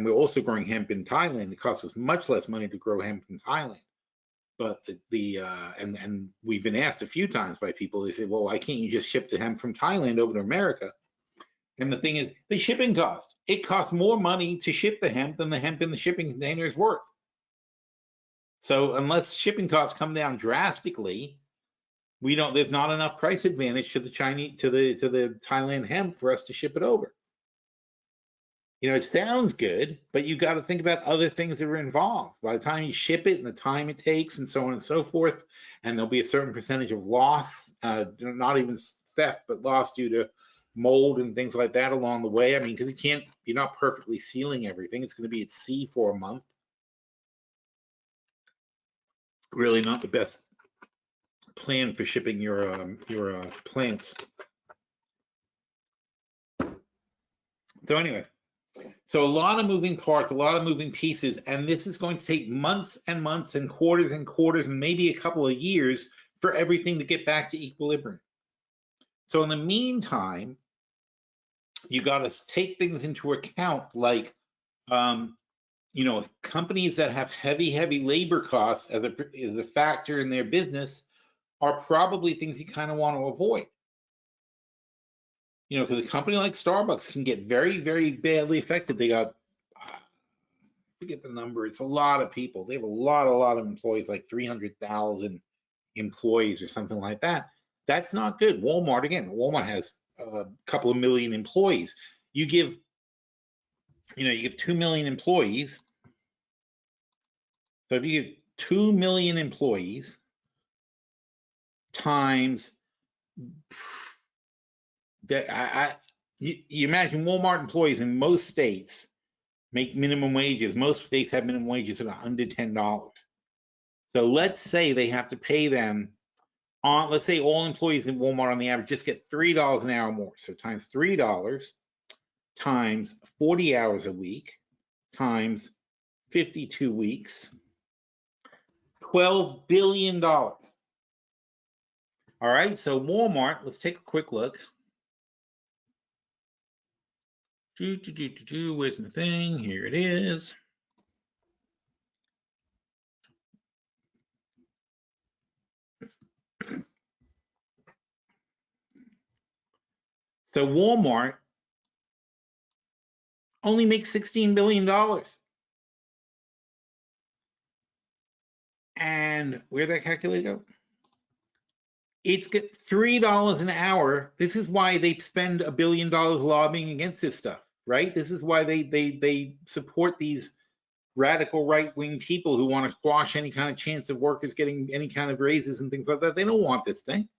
we're also growing hemp in Thailand. It costs us much less money to grow hemp in Thailand. But and we've been asked a few times by people, they say, well, why can't you just ship the hemp from Thailand over to America? And the thing is, the shipping cost. It costs more money to ship the hemp than the hemp in the shipping container is worth. So unless shipping costs come down drastically, there's not enough price advantage to the Chinese, to the Thailand hemp for us to ship it over. It sounds good, but you got to think about other things that are involved. By the time you ship it and the time it takes and so on and so forth, and there'll be a certain percentage of loss, not even theft, but loss due to mold and things like that along the way. I mean, because you're not perfectly sealing everything. It's going to be at sea for a month. Really not the best plan for shipping your plants. So anyway. So a lot of moving parts, a lot of moving pieces, and this is going to take months and months and quarters and maybe a couple of years for everything to get back to equilibrium. So in the meantime, you got to take things into account like, companies that have heavy labor costs as a factor in their business are probably things you kind of want to avoid. Because a company like Starbucks can get very badly affected. They got, forget the number, it's a lot of people. They have a lot of employees, like 300,000 employees or something like that. That's not good. Walmart has a couple of million employees. You give 2 million employees. So if you give 2 million employees times that, you imagine Walmart employees in most states make minimum wages. Most states have minimum wages that are under $10. So let's say they have to pay them let's say all employees in Walmart on the average just get $3 an hour more. So times $3 times 40 hours a week times 52 weeks, $12 billion. All right, so Walmart, let's take a quick look. Where's my thing? Here it is. So Walmart only makes $16 billion. And where'd that calculator go? It's got $3 an hour. This is why they spend $1 billion lobbying against this stuff, right? This is why they support these radical right-wing people who want to quash any kind of chance of workers getting any kind of raises and things like that. They don't want this thing.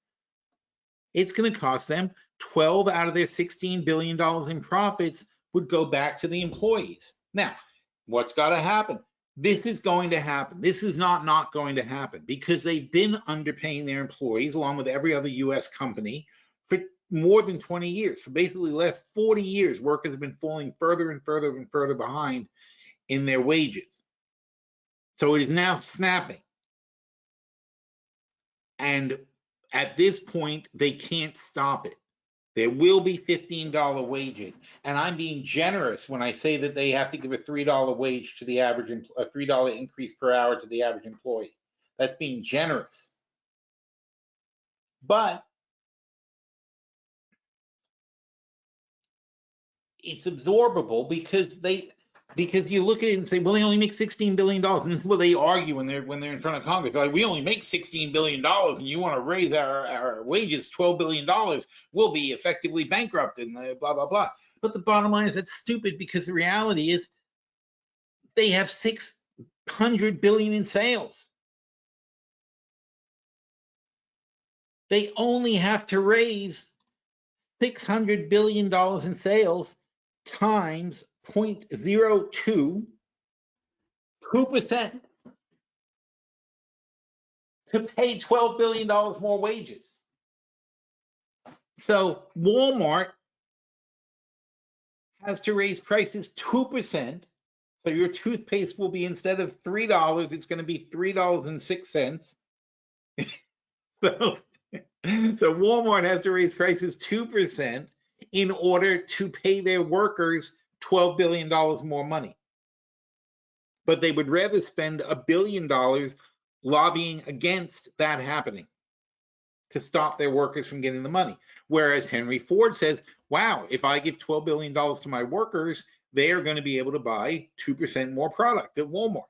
It's going to cost them 12 out of their $16 billion in profits would go back to the employees. Now, what's got to happen? This is going to happen. This is not going to happen because they've been underpaying their employees along with every other US company for more than 20 years. For basically the last 40 years, workers have been falling further and further behind in their wages. So it is now snapping. And at this point, they can't stop it. There will be $15 wages. And I'm being generous when I say that they have to give a $3 wage to the average, a $3 increase per hour to the average employee. That's being generous. But it's absorbable because you look at it and say, well, they only make $16 billion. And this is what they argue when they're in front of Congress. They're like, we only make $16 billion and you want to raise our wages $12 billion. We'll be effectively bankrupt and blah, blah, blah. But the bottom line is that's stupid because the reality is they have $600 billion in sales. They only have to raise $600 billion in sales times 0.02, 2%, to pay $12 billion more wages. So Walmart has to raise prices 2%. So your toothpaste will be, instead of $3, it's going to be $3.06. So Walmart has to raise prices 2% in order to pay their workers $12 billion more money. But they would rather spend $1 billion lobbying against that happening to stop their workers from getting the money. Whereas Henry Ford says, wow, if I give $12 billion to my workers, they are going to be able to buy 2% more product at Walmart.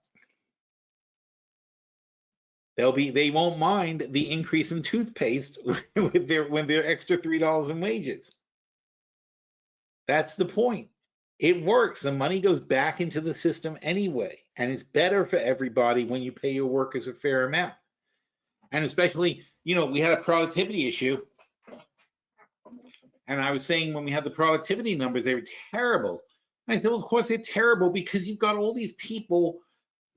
They won't mind the increase in toothpaste with their extra $3 in wages. That's the point. It works. The money goes back into the system anyway, and it's better for everybody when you pay your workers a fair amount. And especially, we had a productivity issue, and I was saying when we had the productivity numbers, they were terrible. And I said, well, of course they're terrible because you've got all these people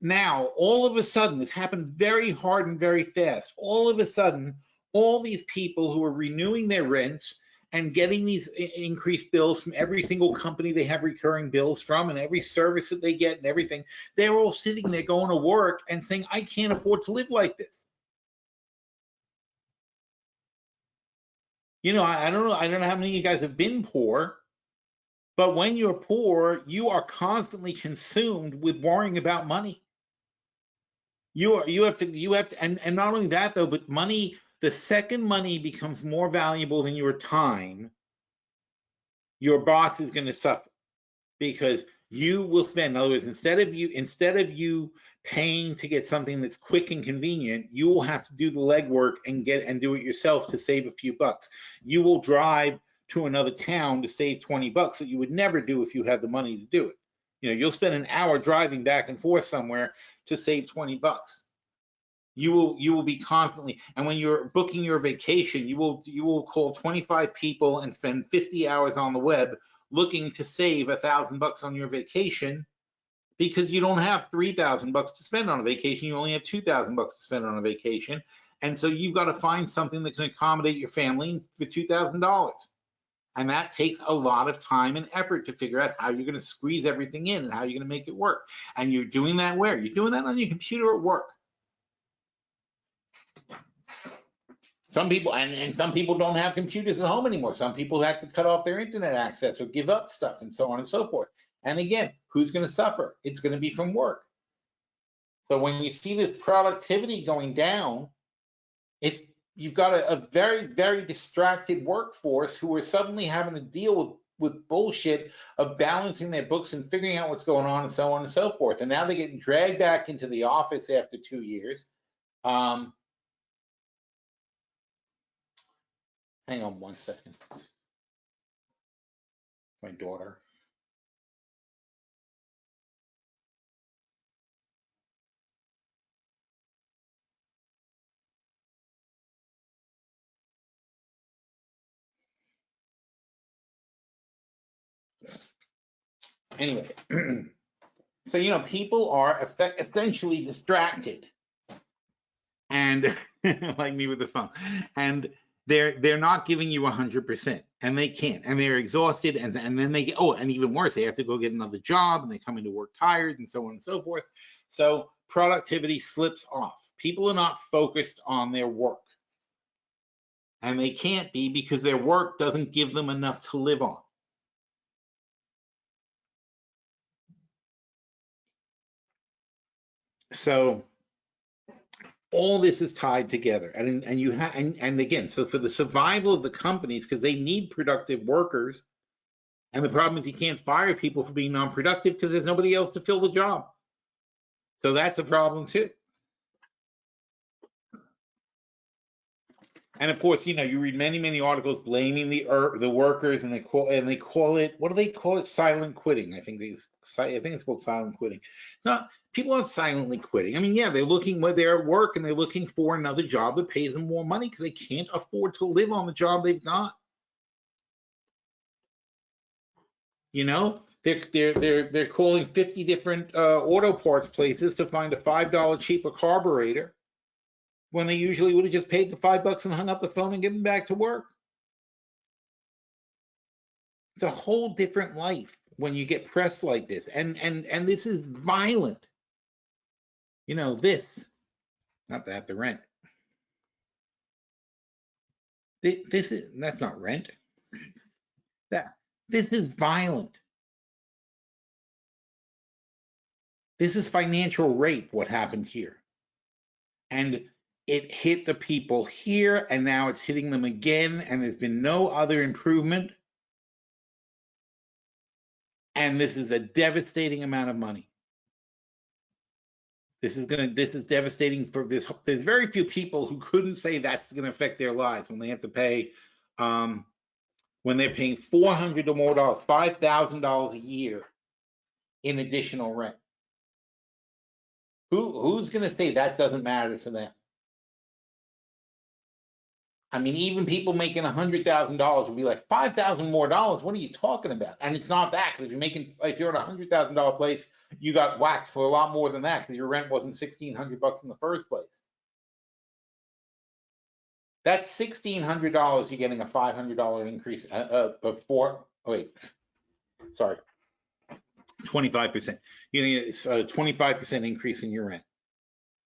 now, all of a sudden, it's happened very hard and very fast. All of a sudden, all these people who are renewing their rents and getting these increased bills from every single company they have recurring bills from, and every service that they get and everything, they're all sitting there going to work and saying, I can't afford to live like this. I don't know how many of you guys have been poor, but when you're poor, you are constantly consumed with worrying about money. You have to, and not only that though, but money, the second money becomes more valuable than your time, your boss is going to suffer, because you will spend, in other words, instead of you paying to get something that's quick and convenient, you will have to do the legwork and do it yourself to save a few bucks. You will drive to another town to save 20 bucks that you would never do if you had the money to do it. You'll spend an hour driving back and forth somewhere to save 20 bucks. You will be constantly, and when you're booking your vacation, you will call 25 people and spend 50 hours on the web looking to save $1,000 on your vacation, because you don't have $3,000 to spend on a vacation. You only have $2,000 to spend on a vacation, and so you've got to find something that can accommodate your family for $2,000. And that takes a lot of time and effort to figure out how you're going to squeeze everything in and how you're going to make it work. And you're doing that where? You're doing that on your computer at work. Some people, and some people don't have computers at home anymore. Some people have to cut off their internet access or give up stuff and so on and so forth. And again, who's going to suffer? It's going to be from work. So when you see this productivity going down, you've got a very, very distracted workforce who are suddenly having to deal with bullshit of balancing their books and figuring out what's going on and so on and so forth. And now they're getting dragged back into the office after 2 years. Hang on one second. My daughter. Anyway, so people are essentially distracted, and like me with the phone, and they're not giving you 100%, and they can't, and they're exhausted, and then they get, and even worse, they have to go get another job, and they come into work tired, and so on and so forth. So productivity slips off. People are not focused on their work, and they can't be, because their work doesn't give them enough to live on. So all this is tied together, and you have, and again, so for the survival of the companies, because they need productive workers, and the problem is you can't fire people for being non-productive because there's nobody else to fill the job. So that's a problem too. And of course, you read many articles blaming the workers, and they call it, what do they call it? Silent quitting. I think it's called silent quitting. It's not, people aren't silently quitting. I mean, yeah, they're looking where they're at work and they're looking for another job that pays them more money because they can't afford to live on the job they've got. They're calling 50 different auto parts places to find a $5 cheaper carburetor, when they usually would have just paid the $5 and hung up the phone and given back to work. It's a whole different life when you get pressed like this, and this is violent. This, not that, the rent. That's not rent. This is violent. This is financial rape, what happened here. And it hit the people here, and now it's hitting them again, and there's been no other improvement. And this is a devastating amount of money. This is devastating for this. There's very few people who couldn't say that's going to affect their lives when they have to pay, when they're paying $400 or more, $5,000 a year in additional rent. Who's going to say that doesn't matter to them? I mean, even people making $100,000 would be like, $5,000 more dollars. What are you talking about? And it's not that, because if you're in a $100,000 place, you got whacked for a lot more than that because your rent wasn't $1,600 in the first place. That's $1,600. You're getting a $500 increase sorry, 25%. You're getting a 25% increase in your rent.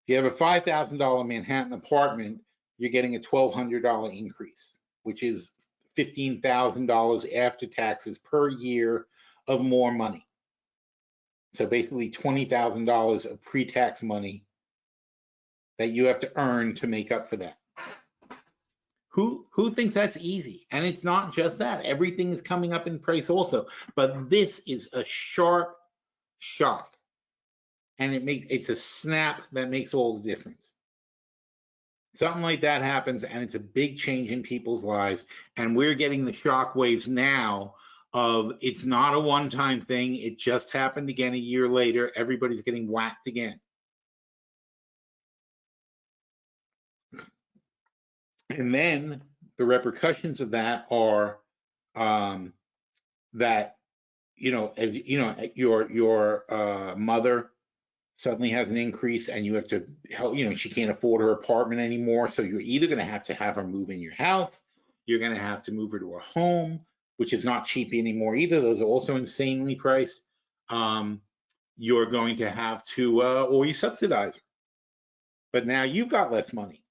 If you have a $5,000 Manhattan apartment, you're getting a $1,200 increase, which is $15,000 after taxes per year of more money. So basically $20,000 of pre-tax money that you have to earn to make up for that. Who thinks that's easy? And it's not just that. Everything is coming up in price also. But this is a sharp shock. And it's a snap that makes all the difference. Something like that happens, and it's a big change in people's lives. And we're getting the shock waves now of it's not a one-time thing. It just happened again a year later. Everybody's getting whacked again. And then the repercussions of that are that, as you know, your mother suddenly has an increase, and you have to help, she can't afford her apartment anymore. So you're either going to have her move in your house, you're going to have to move her to a home, which is not cheap anymore either. Those are also insanely priced. You're going to have to, or you subsidize her. But now you've got less money.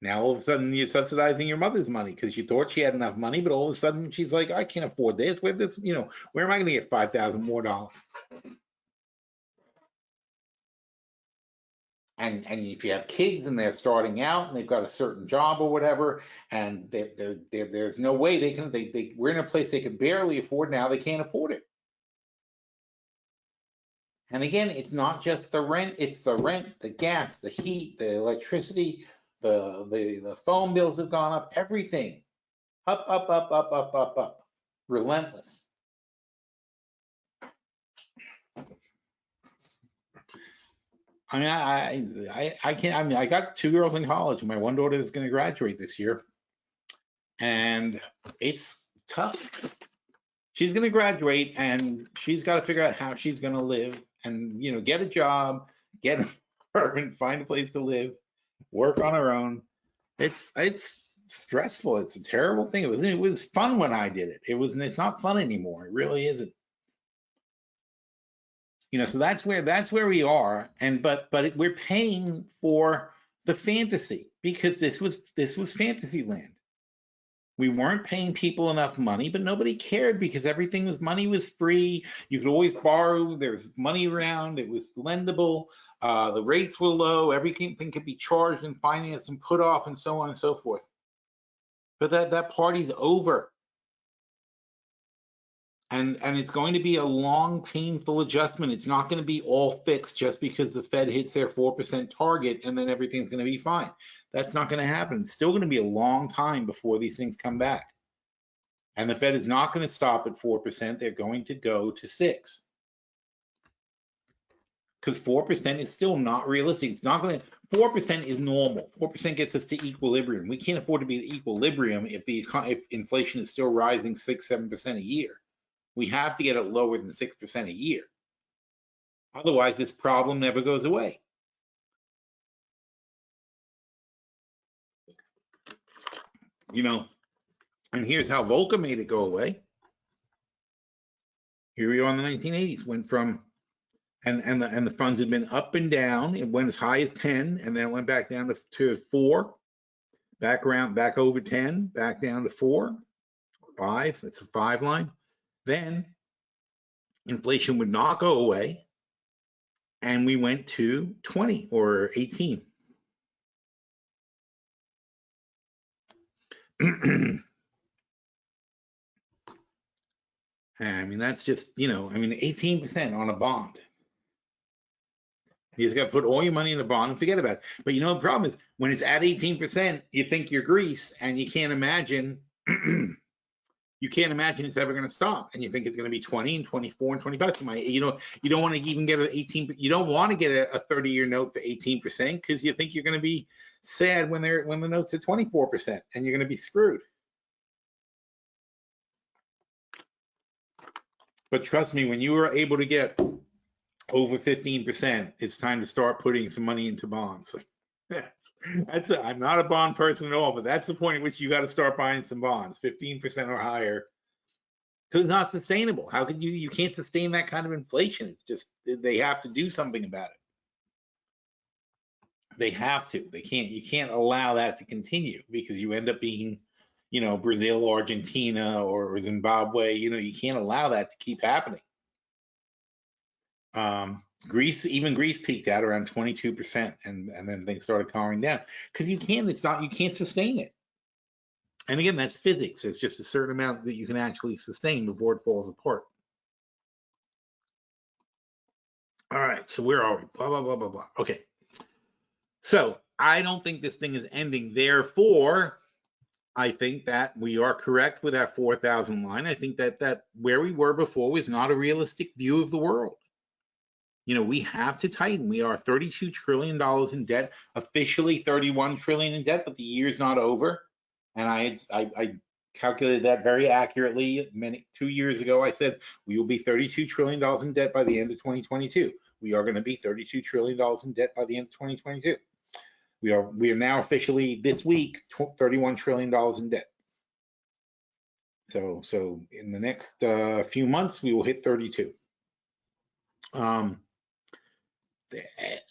Now all of a sudden you're subsidizing your mother's money because you thought she had enough money, but all of a sudden she's like, I can't afford this. Where am I going to get $5,000 more dollars? And if you have kids and they're starting out and they've got a certain job or whatever, and there's no way we're in a place they could barely afford now, they can't afford it. And again, it's not just the rent, it's the rent, the gas, the heat, the electricity, the phone bills have gone up, everything. Up. Relentless. I mean, I can't. I mean, I got 2 girls in college, and my one daughter is going to graduate this year, and it's tough. She's going to graduate, and she's got to figure out how she's going to live, and get a job, get an apartment, find a place to live, work on her own. It's stressful. It's a terrible thing. It was fun when I did it. It's not fun anymore. It really isn't. So that's where we are, but we're paying for the fantasy, because this was fantasy land. We weren't paying people enough money, but nobody cared because money was free. You could always borrow. There's money around. It was lendable. The rates were low. Everything could be charged and financed and put off and so on and so forth. But that party's over. And it's going to be a long, painful adjustment. It's not going to be all fixed just because the Fed hits their 4% target and then everything's going to be fine. That's not going to happen. It's still going to be a long time before these things come back. And the Fed is not going to stop at 4%. They're going to go to 6%. Because 4% is still not realistic. It's not going to, 4% is normal. 4% gets us to equilibrium. We can't afford to be at equilibrium if inflation is still rising 6-7% a year. We have to get it lower than 6% a year. Otherwise, this problem never goes away. And here's how Volcker made it go away. Here we are in the 1980s, went from, and the funds had been up and down. It went as high as 10, and then it went back down to 4, back over 10, back down to 4, 5. It's a 5 line. Then inflation would not go away, and we went to 20 or 18. I mean, that's just, 18% on a bond. You just got to put all your money in a bond and forget about it. But you know, the problem is when it's at 18%, you think you're Greece, and you can't imagine it's ever going to stop. And you think it's going to be 20 and 24 and 25. So you don't want to even get an 18. You don't want to get a 30-year note for 18% because you think you're going to be sad when the note's at 24%, and you're going to be screwed. But trust me, when you are able to get over 15%, it's time to start putting some money into bonds. I'm not a bond person at all, but that's the point at which you got to start buying some bonds, 15% or higher, because it's not sustainable. How can you can't sustain that kind of inflation? It's just, they have to do something about it. They have to. You can't allow that to continue, because you end up being, Brazil, Argentina, or Zimbabwe. You can't allow that to keep happening. Greece peaked out around 22%, and then things started calming down, because you can't sustain it. And again, that's physics. It's just a certain amount that you can actually sustain before it falls apart. All right, so where are we? Blah, blah, blah, blah, blah. Okay. So I don't think this thing is ending. Therefore, I think that we are correct with that 4,000 line. I think that where we were before was not a realistic view of the world. We have to tighten. We are $32 trillion in debt, officially 31 trillion in debt, but the year's not over. And I calculated that very accurately 2 years ago. I said we will be $32 trillion in debt by the end of 2022. We are going to be $32 trillion in debt by the end of 2022. We are now officially this week $31 trillion in debt. So in the next few months we will hit 32.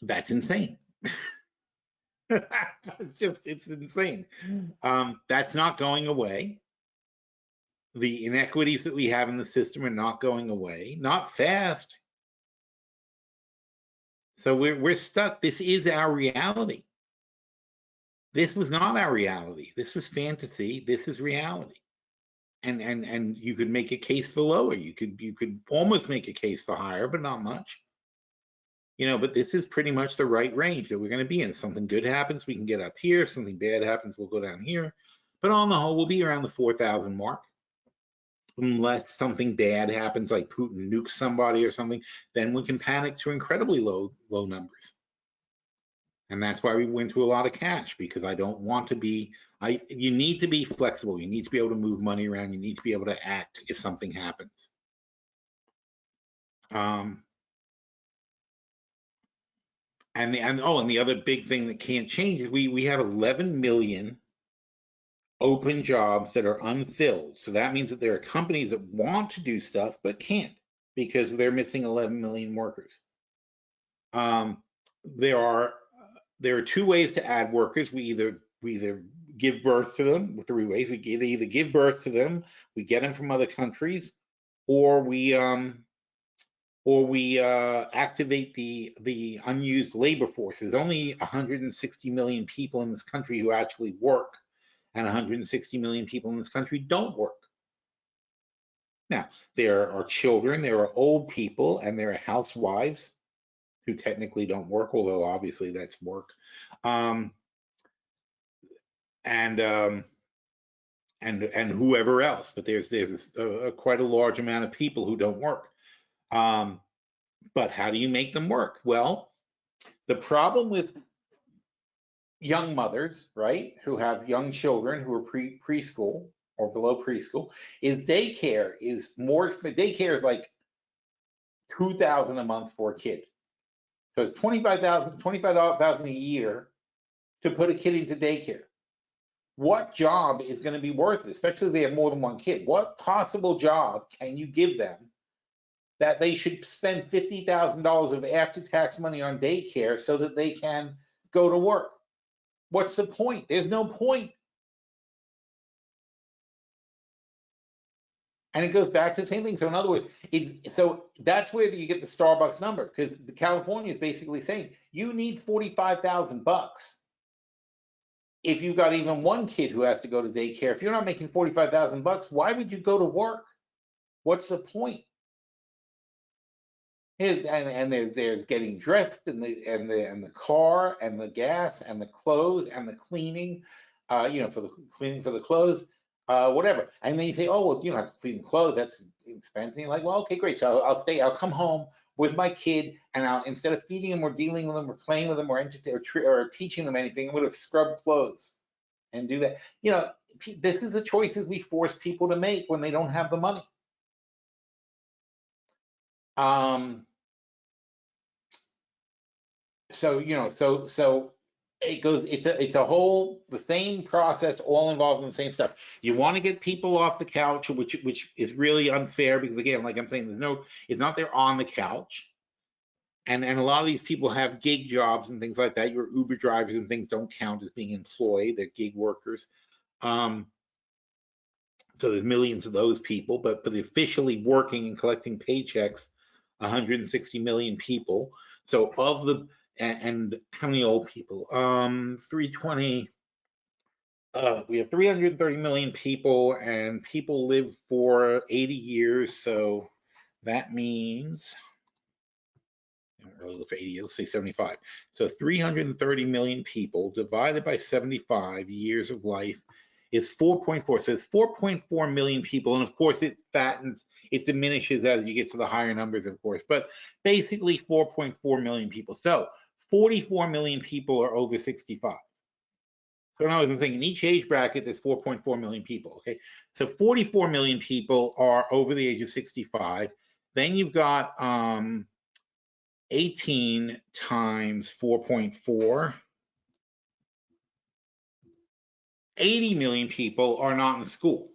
That's insane. It's insane. That's not going away. The inequities that we have in the system are not going away, not fast. So we're stuck. This is our reality. This was not our reality. This was fantasy. This is reality. And you could make a case for lower. You could almost make a case for higher, but not much. But this is pretty much the right range that we're going to be in. If something good happens, we can get up here. If something bad happens, we'll go down here. But on the whole, we'll be around the 4,000 mark. Unless something bad happens, like Putin nukes somebody or something, then we can panic to incredibly low numbers. And that's why we went to a lot of cash, because I don't want to be, you need to be flexible. You need to be able to move money around. You need to be able to act if something happens. And the other big thing that can't change is we have 11 million open jobs that are unfilled. So that means that there are companies that want to do stuff but can't, because they're missing 11 million workers. There are two ways to add workers. We either give birth to them, with 3 ways. We either give birth to them, we get them from other countries, or we activate the unused labor force. There's only 160 million people in this country who actually work, and 160 million people in this country don't work. Now, there are children, there are old people, and there are housewives who technically don't work, although obviously that's work. And whoever else, but there's quite a large amount of people who don't work. But how do you make them work? Well, the problem with young mothers, right, who have young children who are preschool or below preschool, is daycare is more expensive. Daycare is like $2,000 a month for a kid. So it's $25,000 a year to put a kid into daycare. What job is going to be worth it, especially if they have more than one kid? What possible job can you give them that they should spend $50,000 of after-tax money on daycare so that they can go to work? What's the point? There's no point. And it goes back to the same thing. So in other words, so that's where you get the Starbucks number, because California is basically saying you need $45,000 if you've got even one kid who has to go to daycare. If you're not making $45,000, why would you go to work? What's the point? And there's getting dressed and the car and the gas and the clothes and the cleaning, for the cleaning for the clothes, whatever. And then you say, oh, well, you don't have to clean the clothes, that's expensive. You're like, well, okay, great. So I'll come home with my kid, and instead of feeding them or dealing with them or playing with them or teaching them anything, I'm going to scrub clothes and do that. This is the choices we force people to make when they don't have the money. So it goes, it's a whole, the same process, all involved in the same stuff. You want to get people off the couch, which is really unfair, because again, like I'm saying, it's not they're on the couch. And a lot of these people have gig jobs and things like that. Your Uber drivers and things don't count as being employed, they're gig workers. So there's millions of those people, but officially working and collecting paychecks, 160 million people. So of the, and how many old people? 320. We have 330 million people, and people live for 80 years. So that means, I don't really look for 80, let's say 75. So 330 million people divided by 75 years of life is 4.4. So it's 4.4 million people. And of course, it diminishes as you get to the higher numbers, of course, but basically 4.4 million people. So 44 million people are over 65. So now I'm thinking in each age bracket, there's 4.4 million people, okay? So 44 million people are over the age of 65. Then you've got 18 times 4.4. 80 million people are not in school,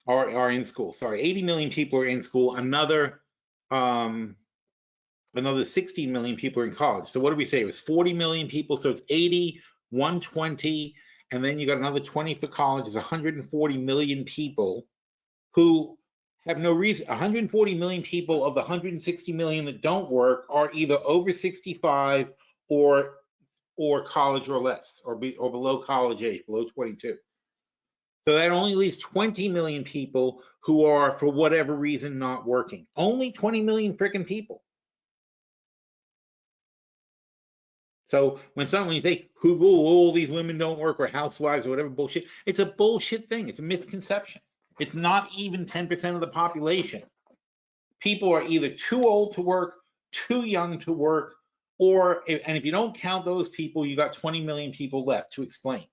are in school. Sorry, 80 million people are in school. Another 16 million people are in college. So what did we say? It was 40 million people. So it's 80, 120, and then you got another 20 for college. It's 140 million people who have no reason. 140 million people of the 160 million that don't work are either over 65 or college or less, or below college age, below 22. So that only leaves 20 million people who are, for whatever reason, not working. Only 20 million freaking people. So when you say, all these women don't work, or housewives or whatever bullshit, it's a bullshit thing. It's a misconception. It's not even 10% of the population. People are either too old to work, too young to work, and if you don't count those people, you got 20 million people left to explain.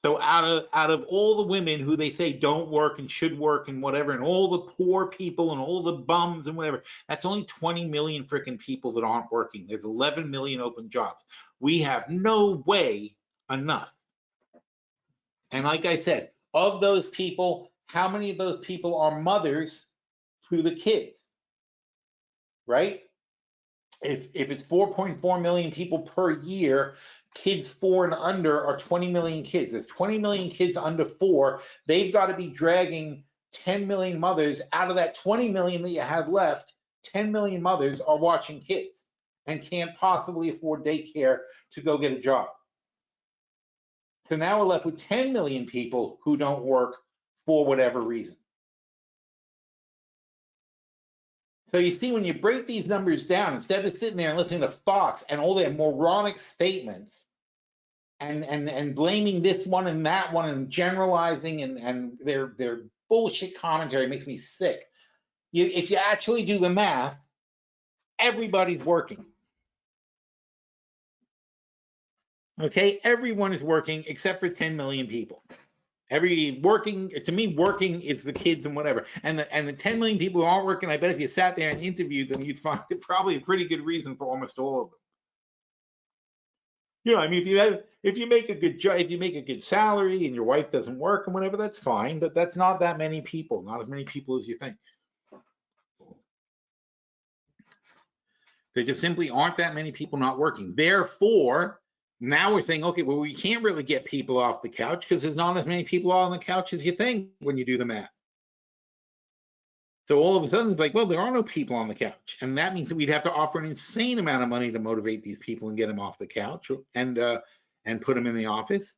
So out of all the women who they say don't work and should work and whatever, and all the poor people and all the bums and whatever, that's only 20 million freaking people that aren't working. There's 11 million open jobs. We have no way enough. And like I said, of those people, how many of those people are mothers to the kids, right? If it's 4.4 million people per year, kids 4 and under are 20 million kids. There's 20 million kids under 4. They've got to be dragging 10 million mothers out of that 20 million that you have left. 10 million mothers are watching kids and can't possibly afford daycare to go get a job. So now we're left with 10 million people who don't work for whatever reason. So you see, when you break these numbers down, instead of sitting there and listening to Fox and all their moronic statements and blaming this one and that one and generalizing and their bullshit commentary makes me sick. If you actually do the math, everybody's working. Okay, everyone is working except for 10 million people. To me, working is the kids and whatever. And the 10 million people who aren't working, I bet if you sat there and interviewed them, you'd find probably a pretty good reason for almost all of them. I mean, if you make a good job, if you make a good salary and your wife doesn't work and whatever, that's fine, but that's not that many people, not as many people as you think. There just simply aren't that many people not working. Therefore, now we're saying, okay, well, we can't really get people off the couch because there's not as many people on the couch as you think when you do the math. So all of a sudden, it's like, well, there are no people on the couch. And that means that we'd have to offer an insane amount of money to motivate these people and get them off the couch and put them in the office.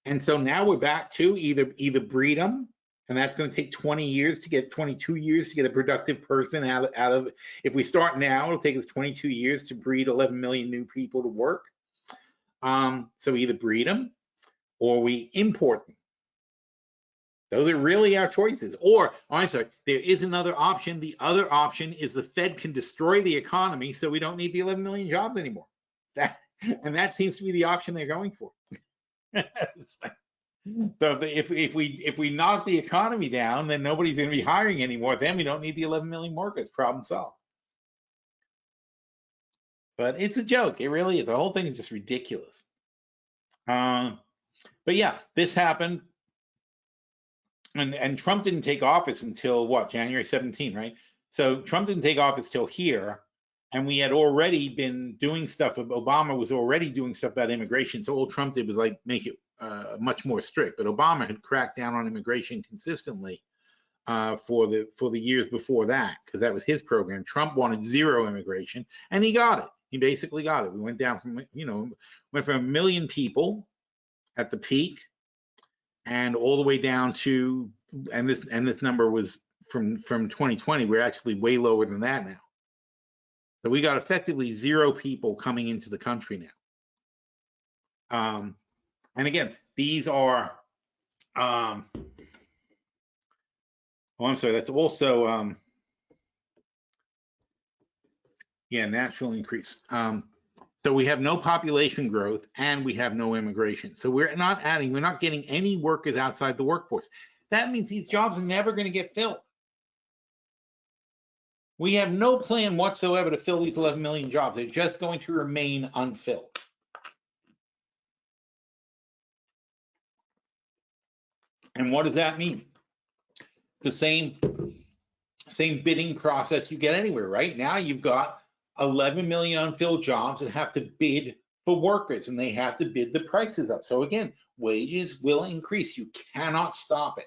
And so now we're back to either breed them And that's going to take 20 years to get 22 years to get a productive person out of. If we start now, it'll take us 22 years to breed 11 million new people to work. So we either breed them or we import them. Those are really our choices. Or, I'm sorry, there is another option. The other option is the Fed can destroy the economy, so we don't need the 11 million jobs anymore. And that seems to be the option they're going for. So if we knock the economy down, then nobody's going to be hiring anymore. Then we don't need the 11 million workers. Problem solved. But it's a joke. It really is. The whole thing is just ridiculous. But yeah, this happened. And Trump didn't take office until what, January 17, right? So Trump didn't take office till here, and we had already been doing stuff. Obama was already doing stuff about immigration. So all Trump did was like make it much more strict. But Obama had cracked down on immigration consistently for the years before that, because that was his program. Trump wanted zero immigration, and he got it. He basically got it. We went down from went from 1 million people at the peak, and all the way down to, and this number was from 2020. We're actually way lower than that now. So we got effectively zero people coming into the country now. And again, these are, oh, I'm sorry, that's also, yeah, natural increase. So we have no population growth and we have no immigration. So we're not getting any workers outside the workforce. That means these jobs are never going to get filled. We have no plan whatsoever to fill these 11 million jobs. They're just going to remain unfilled. And what does that mean? The same bidding process you get anywhere, right? Now you've got 11 million unfilled jobs that have to bid for workers, and they have to bid the prices up. So again, wages will increase. You cannot stop it.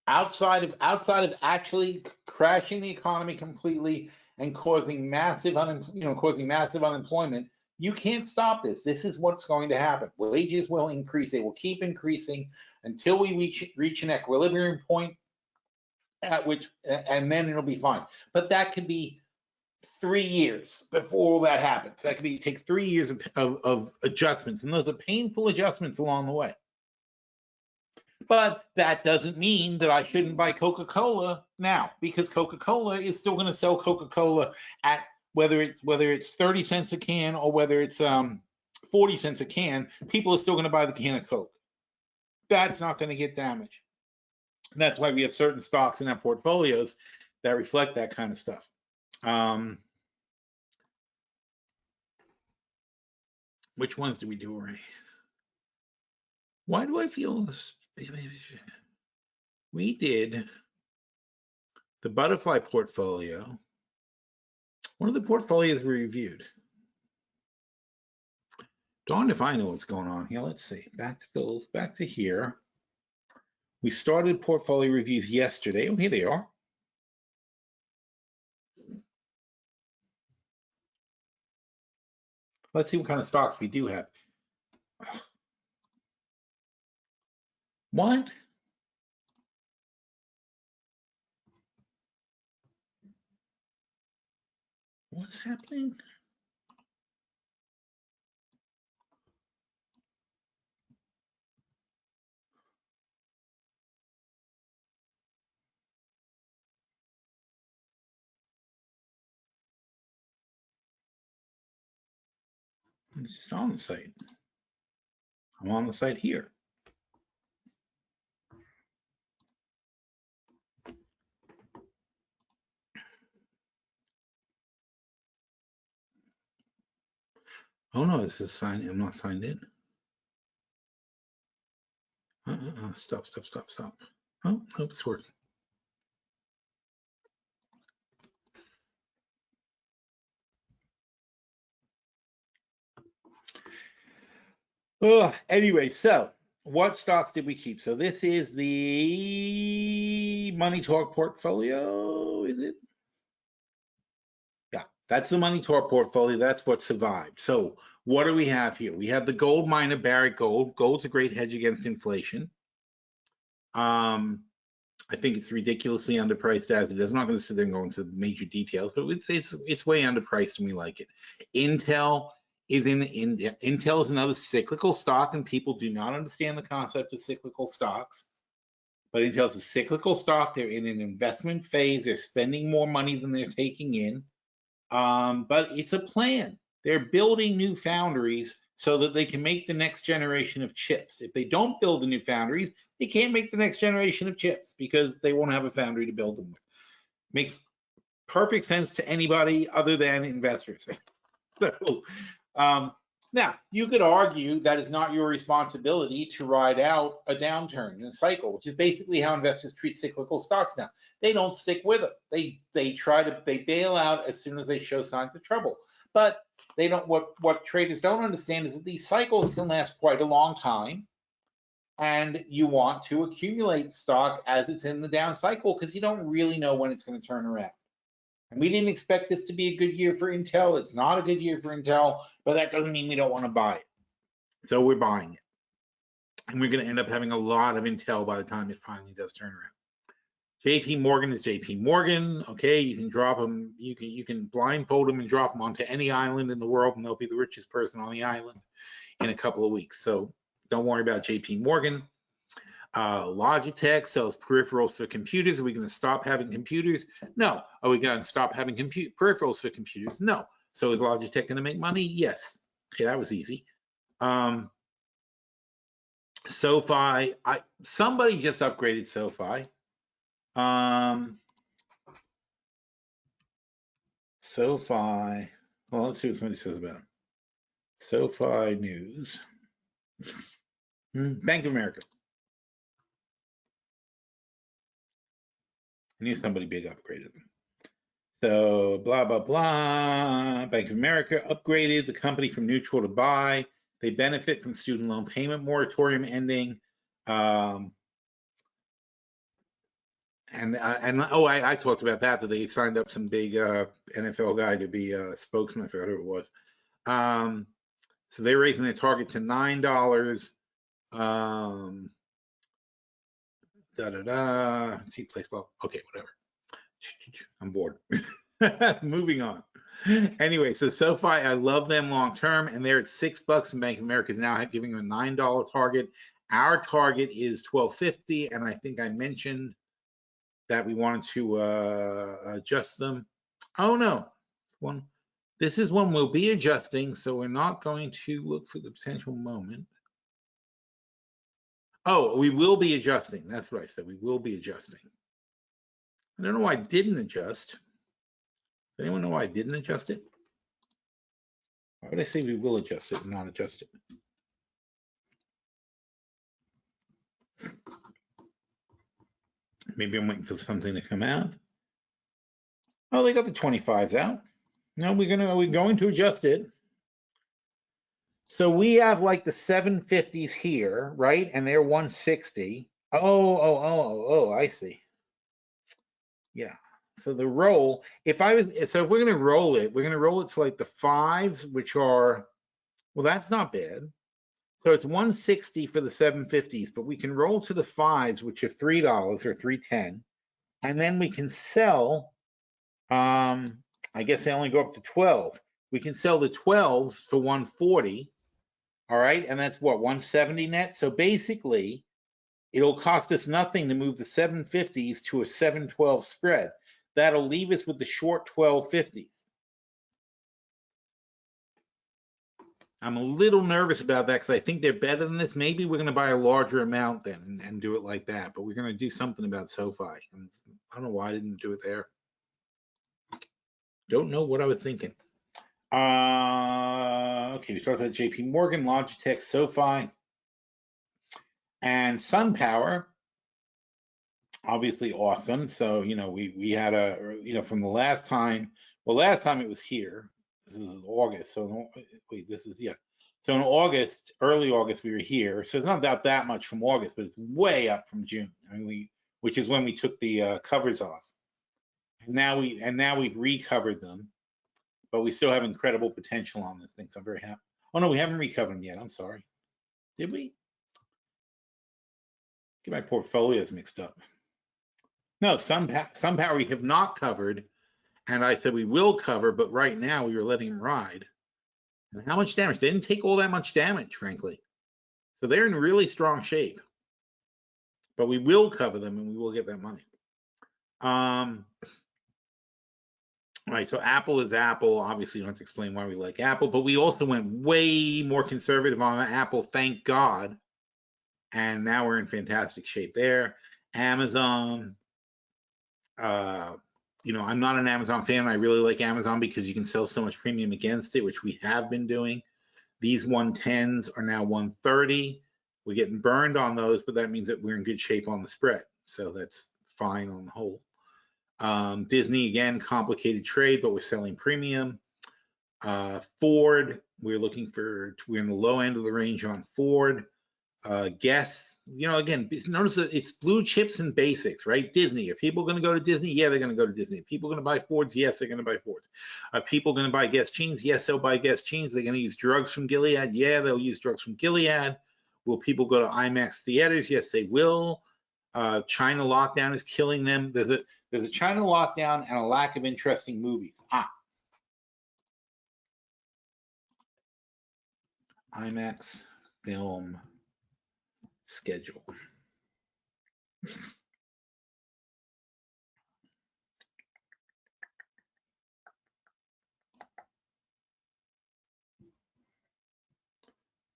Outside of actually crashing the economy completely and causing massive unemployment, you can't stop this. This is what's going to happen. Wages will increase. They will keep increasing until we reach an equilibrium point, at which, and then it'll be fine. But that could be 3 years before all that happens. That could take 3 years of adjustments, and those are painful adjustments along the way. But that doesn't mean that I shouldn't buy Coca-Cola now, because Coca-Cola is still going to sell Coca-Cola at whether it's 30 cents a can or whether it's 40 cents a can. People are still going to buy the can of Coke. That's not going to get damaged. And that's why we have certain stocks in our portfolios that reflect that kind of stuff. Which ones do we do already? Why do I feel this? We did the butterfly portfolio. One of the portfolios we reviewed. Darned if I know what's going on here. Let's see. Back to Phil's, back to here. We started portfolio reviews yesterday. Oh, here they are. Let's see what kind of stocks we do have. What? What's happening? It's just on the site. I'm on the site here. Oh no, this is signed. I'm not signed in. Stop. Oh, nope, it's working. Oh, anyway, so what stocks did we keep? So this is the Money Talk portfolio, is it? Yeah, that's the Money Talk portfolio. That's what survived. So what do we have here? We have the gold miner, Barrick Gold. Gold's a great hedge against inflation. I think it's ridiculously underpriced as it is. I'm not going to sit there and go into major details, but it's way underpriced and we like it. Intel is Intel is another cyclical stock, and people do not understand the concept of cyclical stocks. But Intel's a cyclical stock. They're in an investment phase. They're spending more money than they're taking in. But it's a plan. They're building new foundries so that they can make the next generation of chips. If they don't build the new foundries, they can't make the next generation of chips because they won't have a foundry to build them with. Makes perfect sense to anybody other than investors. So, now, you could argue that it's not your responsibility to ride out a downturn in a cycle, which is basically how investors treat cyclical stocks now. They don't stick with them. They bail out as soon as they show signs of trouble. But they don't. What traders don't understand is that these cycles can last quite a long time, and you want to accumulate stock as it's in the down cycle because you don't really know when it's going to turn around. And we didn't expect this to be a good year for Intel. It's not a good year for Intel, but that doesn't mean we don't want to buy it. So we're buying it. And we're going to end up having a lot of Intel by the time it finally does turn around. JP Morgan is JP Morgan. Okay, you can drop them, you can blindfold them and drop them onto any island in the world, and they'll be the richest person on the island in a couple of weeks. So don't worry about JP Morgan. Logitech sells peripherals for computers. Are we going to stop having computers? No. Are we going to stop having peripherals for computers? No. So is Logitech going to make money? Yes. Okay, that was easy. SoFi, somebody just upgraded SoFi. SoFi, well, let's see what somebody says about them. SoFi News. Bank of America. I knew somebody big upgraded them. So blah, blah, blah. Bank of America upgraded the company from neutral to buy. They benefit from student loan payment moratorium ending. I talked about that they signed up some big NFL guy to be a spokesman. I forgot who it was. So they're raising their target to $9. Cheap place. Well, okay, whatever. I'm bored. Moving on. Anyway, so SoFi, I love them long term, and they're at $6, and Bank of America is now giving them a $9 target. Our target is $12.50, and I think I mentioned that we wanted to adjust them. Oh no, this is one we'll be adjusting, so we're not going to look for the potential moment. Oh, we will be adjusting. That's what I said. We will be adjusting. I don't know why I didn't adjust. Does anyone know why I didn't adjust it? Why would I say we will adjust it and not adjust it? Maybe I'm waiting for something to come out. Oh, they got the 25s out. No, we're going to adjust it. So we have like the 750s here, right? And they're 160. Oh, I see. Yeah. So the roll, if we're going to roll it, to like the 5s, which are, well, that's not bad. So it's 160 for the 750s, but we can roll to the 5s, which are $3 or $3.10, and then we can sell. I guess they only go up to 12. We can sell the 12s for 140. All right, and that's what, 170 net. So basically, it'll cost us nothing to move the 750s to a 712 spread. That'll leave us with the short 1250s. I'm a little nervous about that because I think they're better than this. Maybe we're going to buy a larger amount then and do it like that, but we're going to do something about SoFi. I don't know why I didn't do it there. Don't know what I was thinking. Okay, we talked about JP Morgan, Logitech, SoFi, and SunPower. Obviously awesome. So, we had from the last time, well, last time it was here. This is August. So wait, So in August, early August, we were here. So it's not that much from August, but it's way up from June. Which is when we took the covers off. And now we've recovered them, but we still have incredible potential on this thing. So I'm very happy. Oh no, we haven't recovered them yet. I'm sorry. Did we? Get my portfolios mixed up. No, SunPower we have not covered, and I said we will cover, but right now we were letting them ride. And how much damage? They didn't take all that much damage, frankly. So they're in really strong shape. But we will cover them and we will get that money. All right, so Apple is Apple. Obviously, you don't have to explain why we like Apple, but we also went way more conservative on Apple, thank God. And now we're in fantastic shape there. Amazon, you know, I'm not an Amazon fan. I really like Amazon because you can sell so much premium against it, which we have been doing. These 110s are now 130. We're getting burned on those, but that means that we're in good shape on the spread. So that's fine on the whole. Disney, again, complicated trade, but we're selling premium. Ford, we're in the low end of the range on Ford. Guess, you know, again, notice that it's blue chips and basics, right? Disney, are people going to go to Disney? Yeah, they're going to go to Disney. Are people going to buy Fords? Yes, they're going to buy Fords. Are people going to buy Guess jeans? Yes, they'll buy Guess jeans. They're going to use drugs from Gilead? Yeah, they'll use drugs from Gilead. Will people go to IMAX theaters? Yes, they will. China lockdown is killing them. There's a China lockdown and a lack of interesting movies. IMAX film schedule.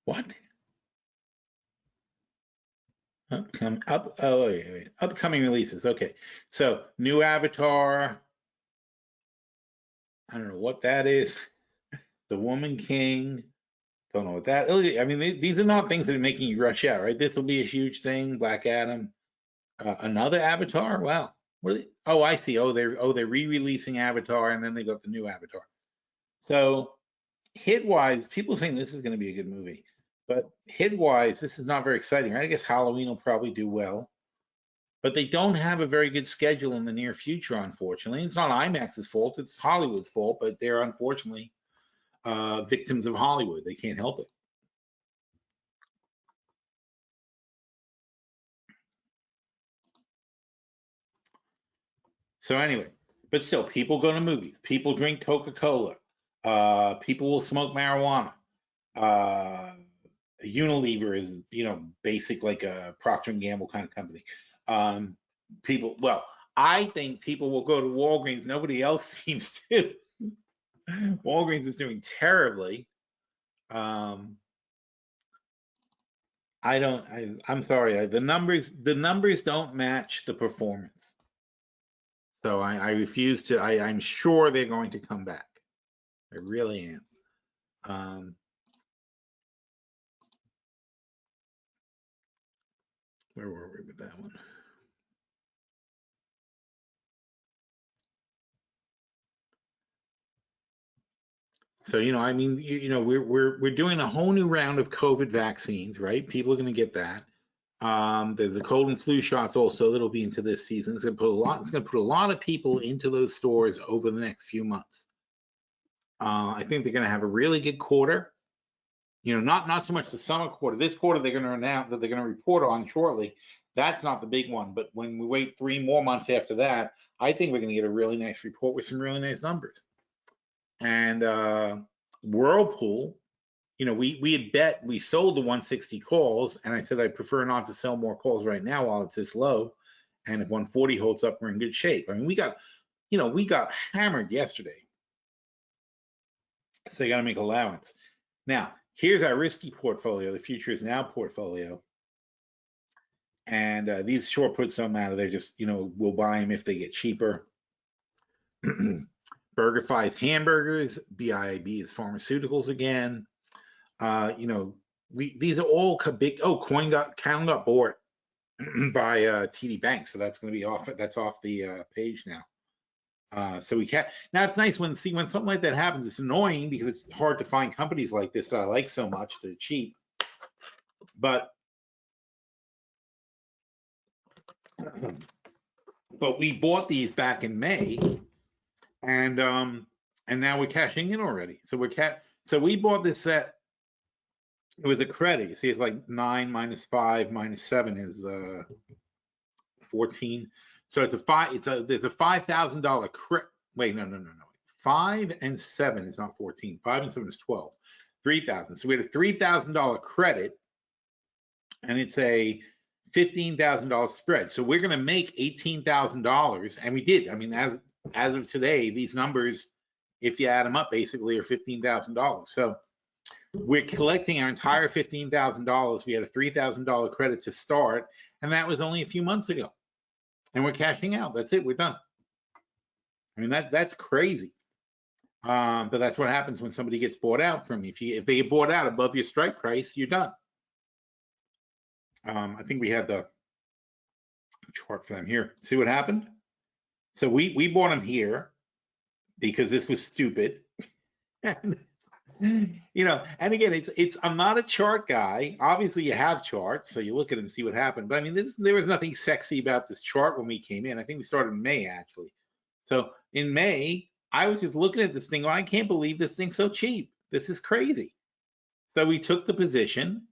What? Upcoming releases. Okay, so new Avatar. I don't know what that is. The Woman King. Don't know what that. I mean, these are not things that are making you rush out, right? This will be a huge thing. Black Adam. Another Avatar. Wow. What are they? Oh, I see. Oh, they're re-releasing Avatar, and then they got the new Avatar. So hit-wise, people are saying this is going to be a good movie. But hit-wise, this is not very exciting, right? I guess Halloween will probably do well. But they don't have a very good schedule in the near future, unfortunately. It's not IMAX's fault, it's Hollywood's fault, but they're unfortunately victims of Hollywood. They can't help it. So anyway, but still, people go to movies. People drink Coca-Cola. People will smoke marijuana. Unilever is, you know, basic like a Procter & Gamble kind of company. Well, I think people will go to Walgreens. Nobody else seems to. Walgreens is doing terribly. I'm sorry. The numbers don't match the performance. So I refuse to. I'm sure they're going to come back. I really am. Where were we with that one? So, you know, I mean, you know, we're doing a whole new round of COVID vaccines, right? People are going to get that. There's the cold and flu shots also that'll be into this season. It's going to put a lot of people into those stores over the next few months. I think they're going to have a really good quarter. You know, not so much the summer quarter. This quarter they're going to announce that they're going to report on shortly. That's not the big one, but when we wait 3 more months after that, I think we're going to get a really nice report with some really nice numbers. And Whirlpool, you know, we sold the 160 calls, and I said I prefer not to sell more calls right now while it's this low. And if 140 holds up, we're in good shape. I mean, we got hammered yesterday, so you got to make allowance. Now, here's our risky portfolio, the Future is Now portfolio. And these short puts don't matter. They're just, you know, we'll buy them if they get cheaper. BurgerFi is hamburgers. BIAB is pharmaceuticals again. You know, these are all big. Oh, Coin got bought by TD Bank, so that's going to be off. That's off the page now. So we can't. Now it's nice when something like that happens. It's annoying because it's hard to find companies like this that I like so much. They're cheap, but we bought these back in May, and now we're cashing in already. So we bought this at it was a credit. You see, it's like 9 minus 5 minus 7 is 14. So it's there's a $5,000 credit. Wait, no. 5 and 7 is not 14. 5 and 7 is 12. 3,000. So we had a $3,000 credit, and it's a $15,000 spread. So we're going to make $18,000, and we did. I mean, as of today, these numbers, if you add them up, basically are $15,000. So we're collecting our entire $15,000. We had a $3,000 credit to start, and that was only a few months ago. And we're cashing out. That's it. We're done. I mean, that's crazy. But that's what happens when somebody gets bought out from you. If they get bought out above your strike price, you're done. I think we had the chart for them here. See what happened? So we bought them here because this was stupid. You know, and again, I'm not a chart guy. Obviously, you have charts, so you look at it and see what happened. But I mean, there was nothing sexy about this chart when we came in. I think we started in May, actually. So in May, I was just looking at this thing. Oh, I can't believe this thing's so cheap. This is crazy. So we took the position,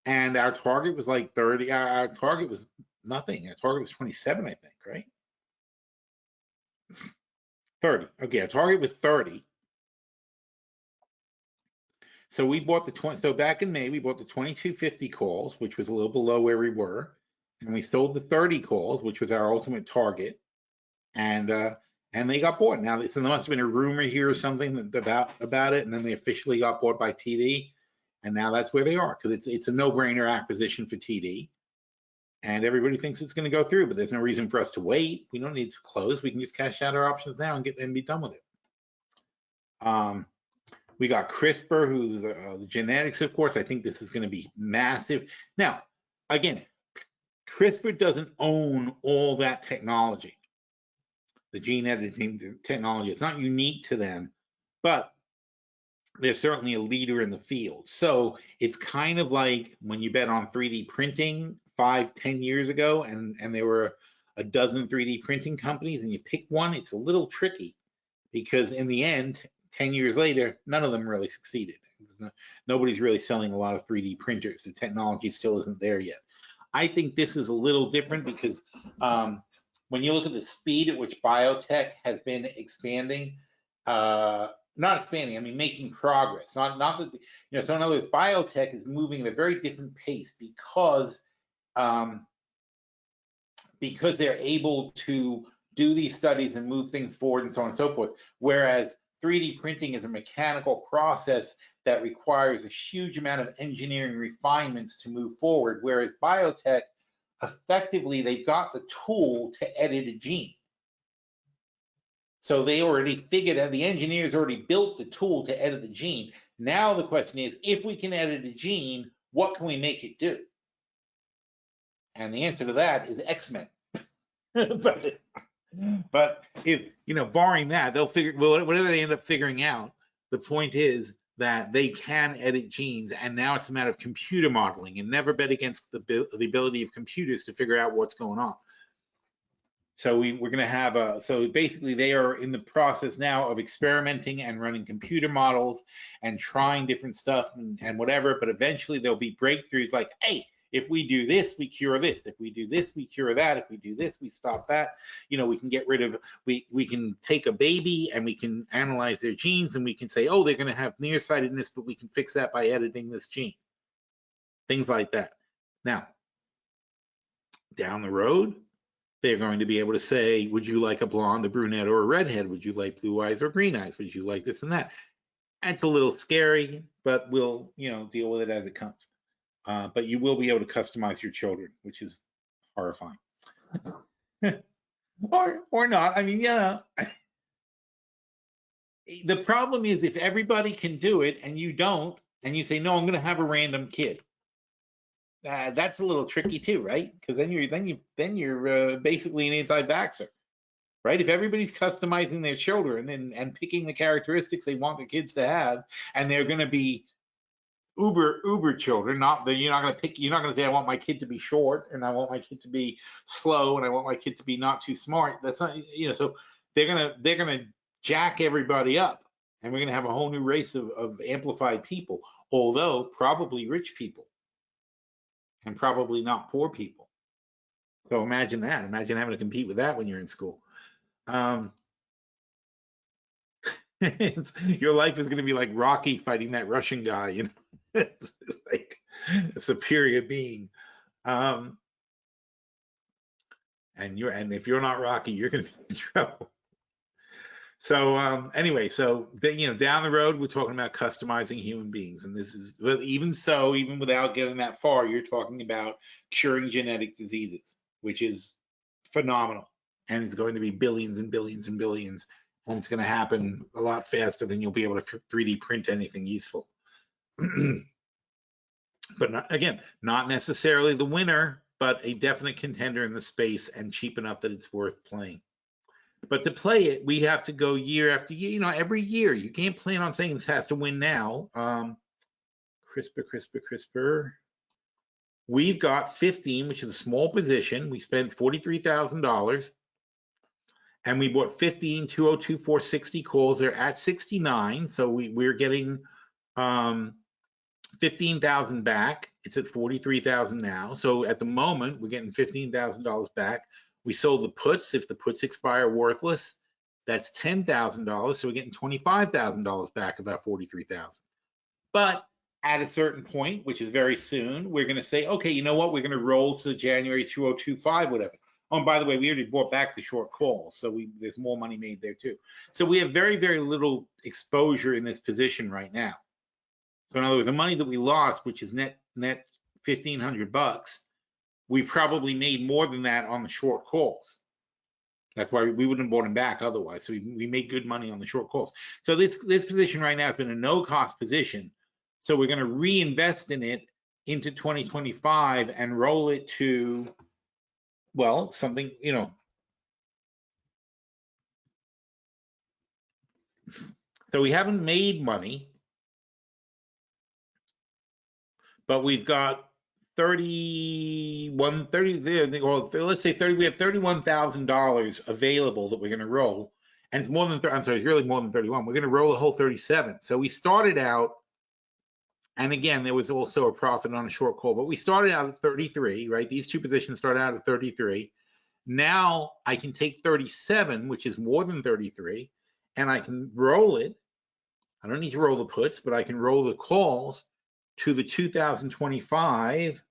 and our target was like 30. Our target was nothing. Our target was 27, I think, right? 30. Okay, our target was 30. So we bought so back in May, we bought the 2250 calls, which was a little below where we were, and we sold the 30 calls, which was our ultimate target, and they got bought. Now, there must have been a rumor here or something about it, and then they officially got bought by TD, and now that's where they are, because it's a no-brainer acquisition for TD, and everybody thinks it's going to go through, but there's no reason for us to wait. We don't need to close. We can just cash out our options now and be done with it. We got CRISPR, who's the genetics, of course. I think this is going to be massive. Now, again, CRISPR doesn't own all that technology, the gene editing technology. It's not unique to them, but they're certainly a leader in the field. So it's kind of like when you bet on 3D printing 5-10 years ago, and there were a dozen 3D printing companies, and you pick one. It's a little tricky because in the end, 10 years later, none of them really succeeded. Nobody's really selling a lot of 3D printers. The technology still isn't there yet. I think this is a little different because when you look at the speed at which biotech has been expanding, not expanding, I mean making progress. Not that, you know. So in other words, biotech is moving at a very different pace because they're able to do these studies and move things forward and so on and so forth. Whereas 3D printing is a mechanical process that requires a huge amount of engineering refinements to move forward, whereas biotech, effectively, they've got the tool to edit a gene. So they already figured out, the engineers already built the tool to edit the gene. Now the question is, if we can edit a gene, what can we make it do? And the answer to that is X-Men. But if, you know, barring that, they'll figure, well, whatever they end up figuring out, the point is that they can edit genes, and now it's a matter of computer modeling, and never bet against the ability of computers to figure out what's going on. So we're going to have so basically they are in the process now of experimenting and running computer models and trying different stuff and whatever, but eventually there'll be breakthroughs like, hey, if we do this, we cure this. If we do this, we cure that. If we do this, we stop that. You know, we can get rid of, we can take a baby and we can analyze their genes and we can say, oh, they're going to have nearsightedness, but we can fix that by editing this gene. Things like that. Now, down the road, they're going to be able to say, would you like a blonde, a brunette, or a redhead? Would you like blue eyes or green eyes? Would you like this and that? That's a little scary, but we'll, you know, deal with it as it comes. But you will be able to customize your children, which is horrifying. or not. I mean, you know, the problem is if everybody can do it and you don't, and you say, no, I'm going to have a random kid. That's a little tricky too, right? Because then you're basically an anti-vaxxer, right? If everybody's customizing their children and picking the characteristics they want the kids to have, and they're going to be uber children, not that you're not going to say I want my kid to be short and I want my kid to be slow and I want my kid to be not too smart. That's not, you know. So they're gonna jack everybody up, and we're gonna have a whole new race of amplified people. although probably rich people and probably not poor people. So imagine that. Imagine having to compete with that when you're in school. Your life is going to be like Rocky fighting that Russian guy, you know, it's like a superior being. And if you're not Rocky, you're going to be in trouble. So anyway, so down the road, we're talking about customizing human beings, and this is, even without getting that far, you're talking about curing genetic diseases, which is phenomenal, and it's going to be billions and billions and billions, and it's going to happen a lot faster than you'll be able to 3D print anything useful. But not necessarily the winner, but a definite contender in the space, and cheap enough that it's worth playing. But to play it, we have to go year after year. Every year. You can't plan on saying this has to win now. CRISPR. We've got 15, which is a small position. We spent $43,000, and we bought 15 202460 calls. They're at 69, so we're getting 15,000 back. It's at 43,000 now. So at the moment, we're getting $15,000 back. We sold the puts. If the puts expire worthless, that's $10,000. So we're getting $25,000 back of our 43,000. But at a certain point, which is very soon, we're going to say, okay, you know what? We're going to roll to January 2025, whatever. Oh, and by the way, we already bought back the short call, so there's more money made there too. So we have very, very little exposure in this position right now. So in other words, the money that we lost, which is net $1,500, we probably made more than that on the short calls. That's why we wouldn't have bought them back otherwise. So we made good money on the short calls. So this position right now has been a no-cost position. So we're going to reinvest in it into 2025 and roll it to, well, something, So we haven't made money, but we've got let's say 30, we have $31,000 available that we're going to roll, and it's more than, it's really more than 31. We're going to roll a whole 37. So we started out, and again, there was also a profit on a short call, but we started out at 33, right? These two positions started out at 33. Now I can take 37, which is more than 33, and I can roll it. I don't need to roll the puts, but I can roll the calls to the 2025.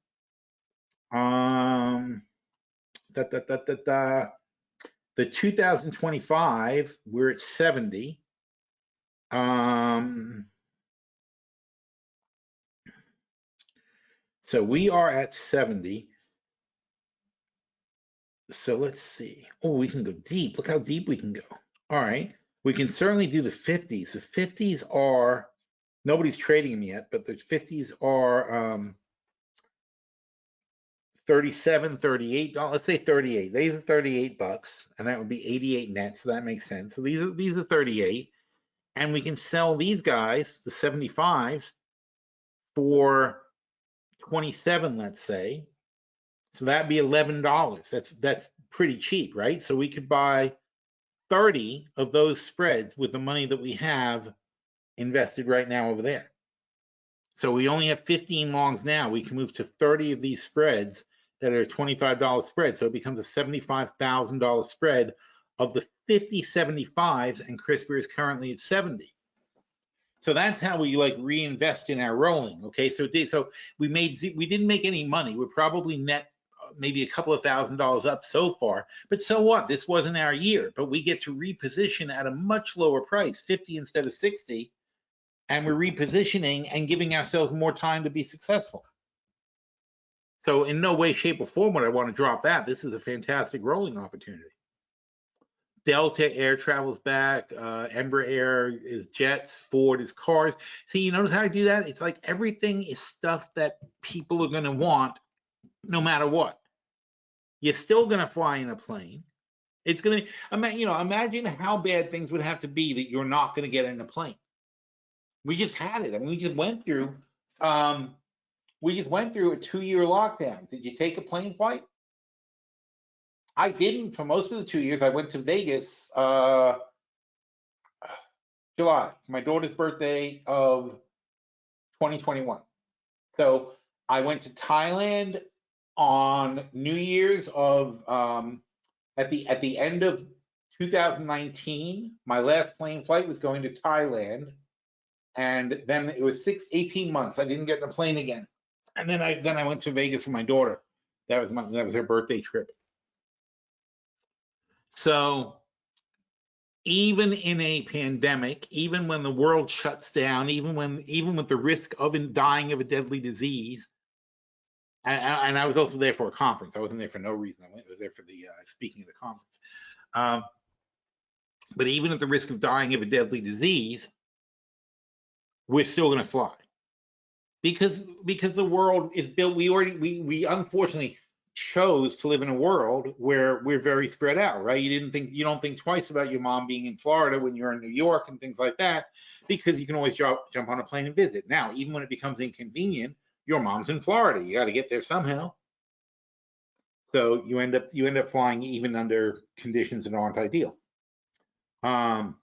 The 2025, we're at 70. So we are at 70. So let's see. Oh, we can go deep. Look how deep we can go. All right. We can certainly do the 50s. The 50s are, nobody's trading them yet, but the 50s are 37, 38. Let's say 38. These are $38, and that would be 88 net. So that makes sense. So these are 38, and we can sell these guys, the 75s, for 27, let's say. So that'd be $11. That's pretty cheap, right? So we could buy 30 of those spreads with the money that we have invested right now over there. So we only have 15 longs now. We can move to 30 of these spreads that are $25 spread. So it becomes a $75,000 spread of the 50 75s, and CRISPR is currently at 70. So that's how we reinvest in our rolling. Okay, so we didn't make any money. We're probably net maybe a couple of $1,000s up so far, but so what? This wasn't our year, but we get to reposition at a much lower price, 50 instead of 60, and we're repositioning and giving ourselves more time to be successful. So in no way, shape, or form would I want to drop that. This is a fantastic rolling opportunity. Delta Air travels back, Embraer is jets, Ford is cars. See, you notice how I do that? It's like everything is stuff that people are going to want no matter what. You're still going to fly in a plane. It's going to, imagine how bad things would have to be that you're not going to get in a plane. We just had it. I mean, we just went through a 2-year lockdown. Did you take a plane flight? I didn't for most of the 2 years. I went to Vegas July, my daughter's birthday of 2021. So I went to Thailand on New Year's of at the end of 2019. My last plane flight was going to Thailand, and then it was 18 months. I didn't get in a plane again, and then I went to Vegas for my daughter. That was her birthday trip. So even in a pandemic, even when the world shuts down, even with the risk of dying of a deadly disease, and I was also there for a conference. I wasn't there for no reason. I was there for the speaking at the conference. But even at the risk of dying of a deadly disease, we're still going to fly because the world is built. We unfortunately chose to live in a world where we're very spread out, right? You don't think twice about your mom being in Florida when you're in New York and things like that, because you can always jump on a plane and visit. Now, even when it becomes inconvenient, your mom's in Florida. You got to get there somehow. So you end up flying even under conditions that aren't ideal. IGT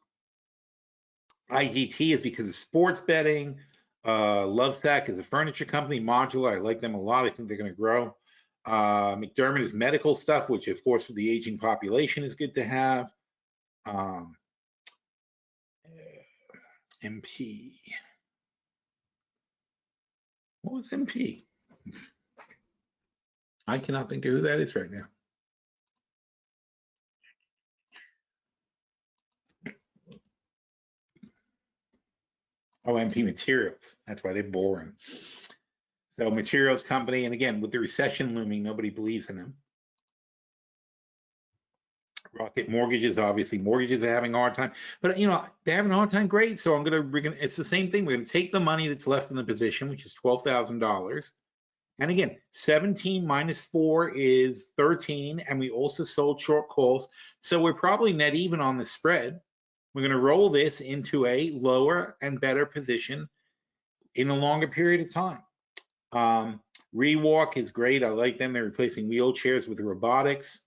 is because of sports betting. Lovesac is a furniture company. Modular, I like them a lot. I think they're going to grow. McDermott is medical stuff, which of course for the aging population is good to have. MP. What was MP? I cannot think of who that is right now. Oh, MP Materials. That's why they're boring. So materials company, and again, with the recession looming, nobody believes in them. Rocket Mortgages, obviously, mortgages are having a hard time, but they're having a hard time. Great, so it's the same thing. We're gonna take the money that's left in the position, which is $12,000, and again, 17 minus 4 is 13, and we also sold short calls, so we're probably net even on the spread. We're gonna roll this into a lower and better position in a longer period of time. Rewalk is great. I like them. They're replacing wheelchairs with robotics.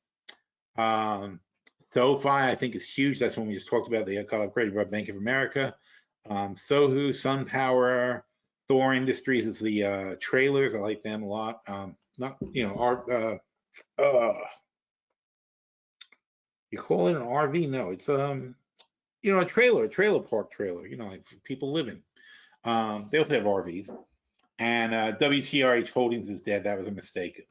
SoFi, I think, is huge. That's one we just talked about. They got upgraded by Bank of America. Sohu, SunPower, Thor Industries is the trailers. I like them a lot. You call it an RV? No, it's a trailer park trailer. Like people live in. They also have RVs. And WTRH Holdings is dead. That was a mistake.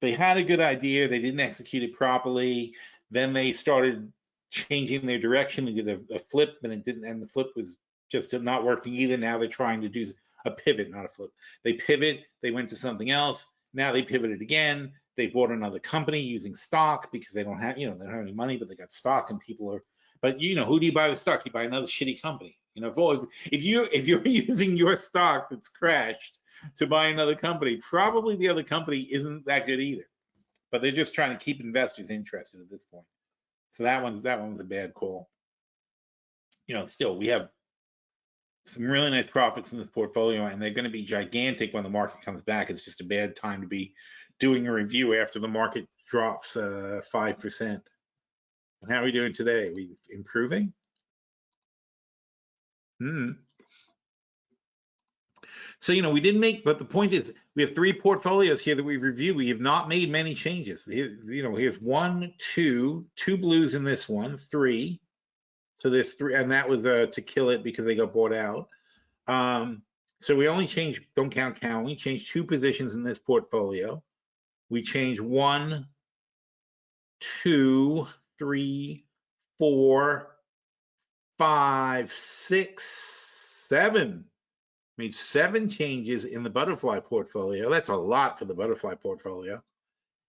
They had a good idea. They didn't execute it properly. Then they started changing their direction. They did a flip, and it didn't. And the flip was just not working either. Now they're trying to do a pivot, not a flip. They pivot. They went to something else. Now they pivoted again. They bought another company using stock because they don't have, they don't have any money, but they got stock, and people are. But who do you buy with stock? You buy another shitty company. If you're using your stock that's crashed to buy another company, probably the other company isn't that good either. But they're just trying to keep investors interested at this point. So that one's a bad call. Still we have some really nice profits in this portfolio, and they're going to be gigantic when the market comes back. It's just a bad time to be doing a review after the market drops 5%. And how are we doing today? Are we improving? So, we didn't make, but the point is, we have 3 portfolios here that we reviewed. We have not made many changes. Here's 1, 2 blues in this one, 3. So there's 3, and that was to kill it because they got bought out. So we only changed, don't count, we changed 2 positions in this portfolio. We changed 1, 2, 3, 4, 5, 6, 7. Made 7 changes in the butterfly portfolio. That's a lot for the butterfly portfolio.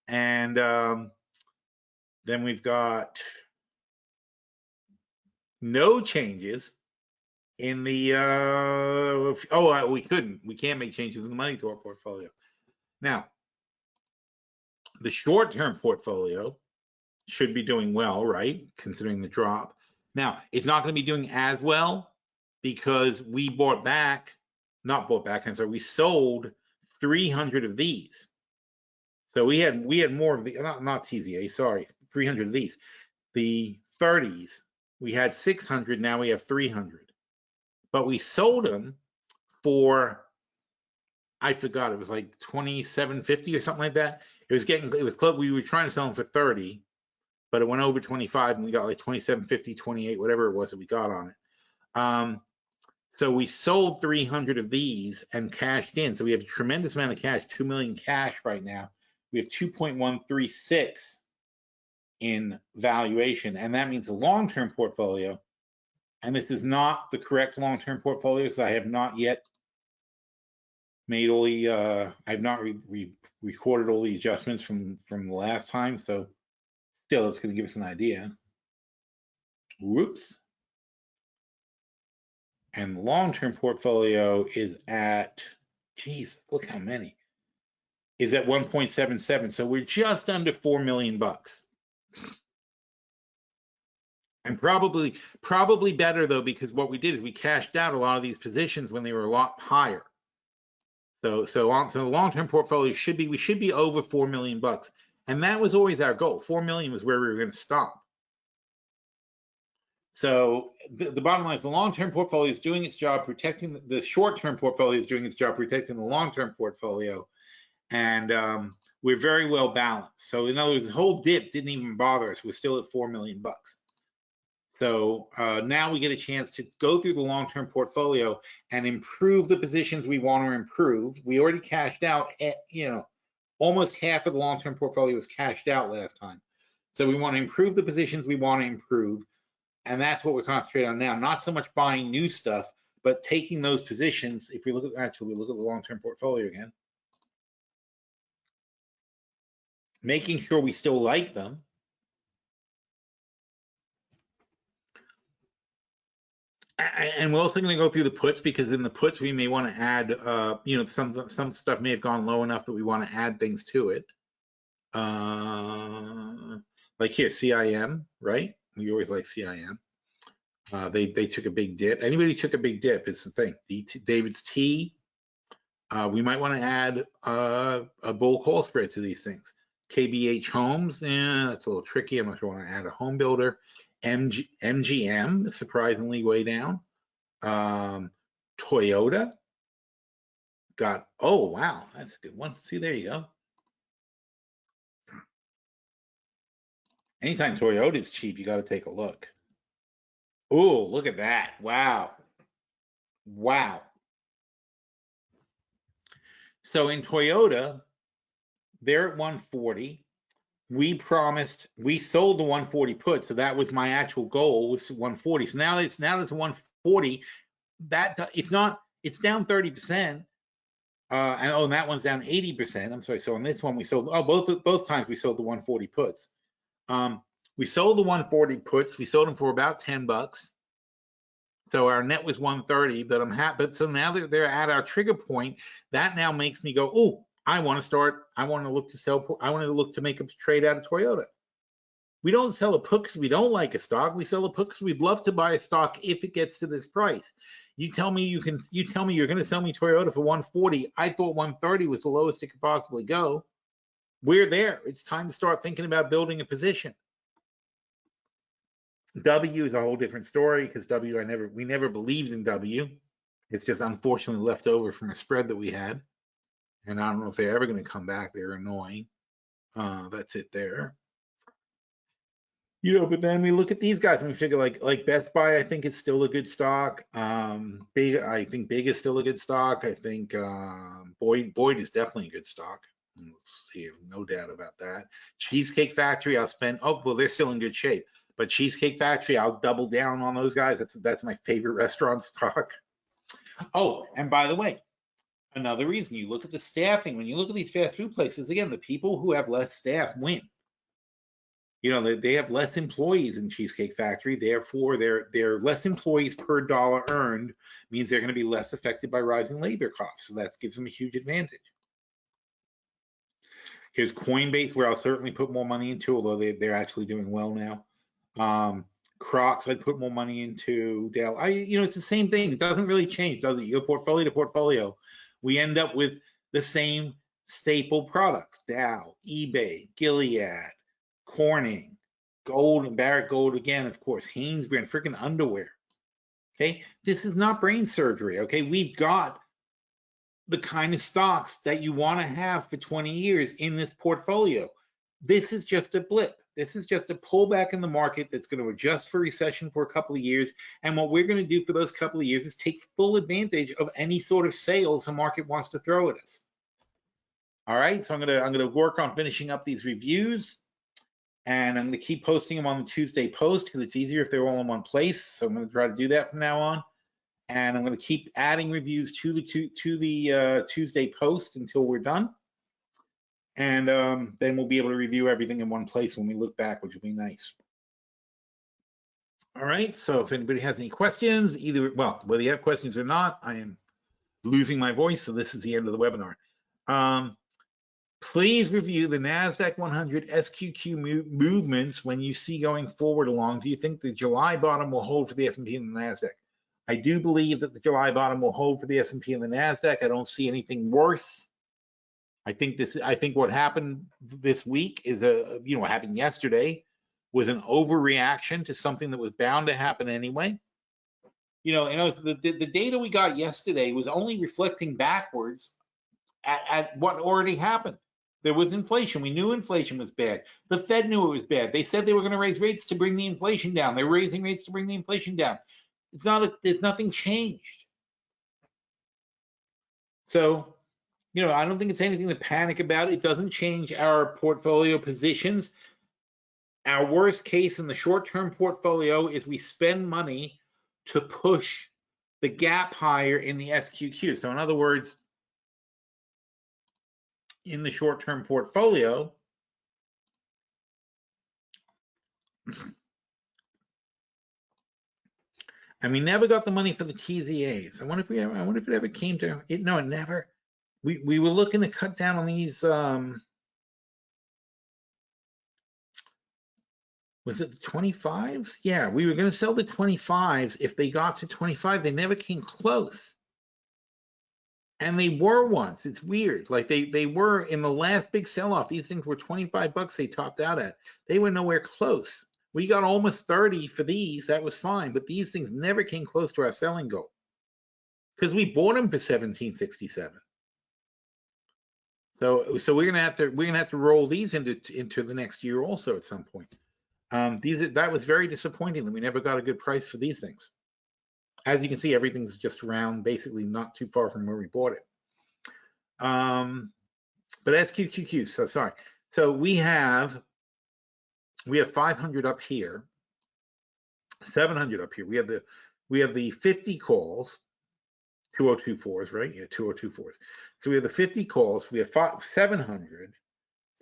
And then we've got no changes in the we can't make changes in the money to our portfolio. Now, the short-term portfolio should be doing well, right? Considering the drop. Now, it's not going to be doing as well because we we sold 300 of these. So we had more of the, not TZA, sorry, 300 of these. The 30s, we had 600, now we have 300. but we sold them for, I forgot, it was like $27.50 or something like that. It was close. We were trying to sell them for 30, but it went over 25 and we got like 27.50, 28, whatever it was that we got on it. So we sold 300 of these and cashed in. So we have a tremendous amount of cash, 2 million cash right now. We have 2.136 in valuation. And that means the long-term portfolio, and this is not the correct long-term portfolio because I have not yet made all the, I've not recorded all the adjustments from the last time. So still, it's going to give us an idea. Whoops. And the long-term portfolio is at, geez, look how many, is at 1.77. So we're just under 4 million bucks. And probably better though, because what we did is we cashed out a lot of these positions when they were a lot higher. So the long-term portfolio we should be over 4 million bucks. And that was always our goal. 4 million was where we were going to stop. So the bottom line is the long-term portfolio is doing its job protecting the short-term portfolio is doing its job protecting the long-term portfolio, and we're very well balanced. So in other words, the whole dip didn't even bother us. We're still at 4 million bucks. So now we get a chance to go through the long-term portfolio and improve the positions we want to improve. We already cashed out, almost half of the long-term portfolio was cashed out last time. So we want to improve the positions we want to improve. And that's what we're concentrating on now. Not so much buying new stuff, but taking those positions. If we look at the long-term portfolio again, making sure we still like them. And we're also going to go through the puts, because in the puts we may want to add, some stuff may have gone low enough that we want to add things to it. Like here, CIM, right? We always like CIM. They took a big dip. Anybody took a big dip is the thing. David's T. We might want to add a bull call spread to these things. KBH Homes, that's a little tricky. I'm not sure I want to add a home builder. MGM is surprisingly way down. Toyota got, oh wow, that's a good one. See, there you go. Anytime Toyota is cheap, you got to take a look. Oh, look at that. Wow. Wow. So in Toyota, they're at 140. We sold the 140 put, so that was my actual goal, was 140. So now it's 140. That it's down 30%. And that one's down 80%. I'm sorry. So on this one we sold, both times we sold the 140 puts. We sold the 140 puts. We sold them for about 10 bucks. So our net was 130, but I'm happy. But so now that they're at our trigger point, that now makes me go, oh, I want to look to sell. I want to look to make a trade out of Toyota. We don't sell a put because we don't like a stock. We sell a put because we'd love to buy a stock if it gets to this price. You tell me you're going to sell me Toyota for 140. I thought 130 was the lowest it could possibly go. We're there. It's time to start thinking about building a position. W is a whole different story, because we never believed in W. It's just unfortunately left over from a spread that we had. And I don't know if they're ever going to come back. They're annoying. That's it there. But then we look at these guys and we figure like Best Buy, I think is still a good stock. I think Big is still a good stock. I think Boyd is definitely a good stock. Let's see, no doubt about that. Cheesecake Factory, they're still in good shape. But Cheesecake Factory, I'll double down on those guys. That's my favorite restaurant stock. Oh, and by the way, another reason, you look at the staffing. When you look at these fast food places, again, the people who have less staff win. They have less employees in Cheesecake Factory. Therefore, their less employees per dollar earned means they're going to be less affected by rising labor costs. So that gives them a huge advantage. Here's Coinbase, where I'll certainly put more money into, although they're actually doing well now. Crocs, I'd put more money into. Dell, it's the same thing. It doesn't really change, does it? You go portfolio to portfolio, we end up with the same staple products: Dow, eBay, Gilead, Corning, Gold, and Barrett Gold again, of course, Hanes brand, freaking underwear. Okay, this is not brain surgery. Okay, we've got the kind of stocks that you want to have for 20 years in this portfolio. This is just a blip. This is just a pullback in the market that's going to adjust for recession for a couple of years. And what we're going to do for those couple of years is take full advantage of any sort of sales the market wants to throw at us. All right, so I'm gonna work on finishing up these reviews, and I'm gonna keep posting them on the Tuesday post because it's easier if they're all in one place. So I'm gonna try to do that from now on. And I'm going to keep adding reviews to the Tuesday post until we're done. And then we'll be able to review everything in one place when we look back, which will be nice. All right, so if anybody has any questions, whether you have questions or not, I am losing my voice, so this is the end of the webinar. Please review the NASDAQ 100 SQQ movements when you see going forward along. Do you think the July bottom will hold for the S&P and the NASDAQ? I do believe that the July bottom will hold for the S&P and the NASDAQ. I don't see anything worse. I think what happened this week is what happened yesterday was an overreaction to something that was bound to happen anyway. The data we got yesterday was only reflecting backwards at what already happened. There was inflation. We knew inflation was bad. The Fed knew it was bad. They said they were going to raise rates to bring the inflation down. They're raising rates to bring the inflation down. There's nothing changed. So, I don't think it's anything to panic about. It doesn't change our portfolio positions. Our worst case in the short-term portfolio is we spend money to push the gap higher in the SQQ. So in other words, in the short-term portfolio, and we never got the money for the TZAs. I wonder if it ever came to it. No, it never. We were looking to cut down on these. Was it the 25s? Yeah, we were going to sell the 25s. If they got to 25, they never came close. And they were once. It's weird. Like they were in the last big sell-off. These things were 25 bucks they topped out at. They were nowhere close. We got almost 30 for these. That was fine. But these things never came close to our selling goal because we bought them for 1767. So we're gonna have to roll these into the next year also at some point. That was very disappointing that we never got a good price for these things. As you can see, everything's just around, basically not too far from where we bought it. But SQQQ, so sorry. So we have 500 up here, 700 up here. We have the 50 calls, 2024s, right? Yeah, 2024s. So we have the 50 calls. We have 700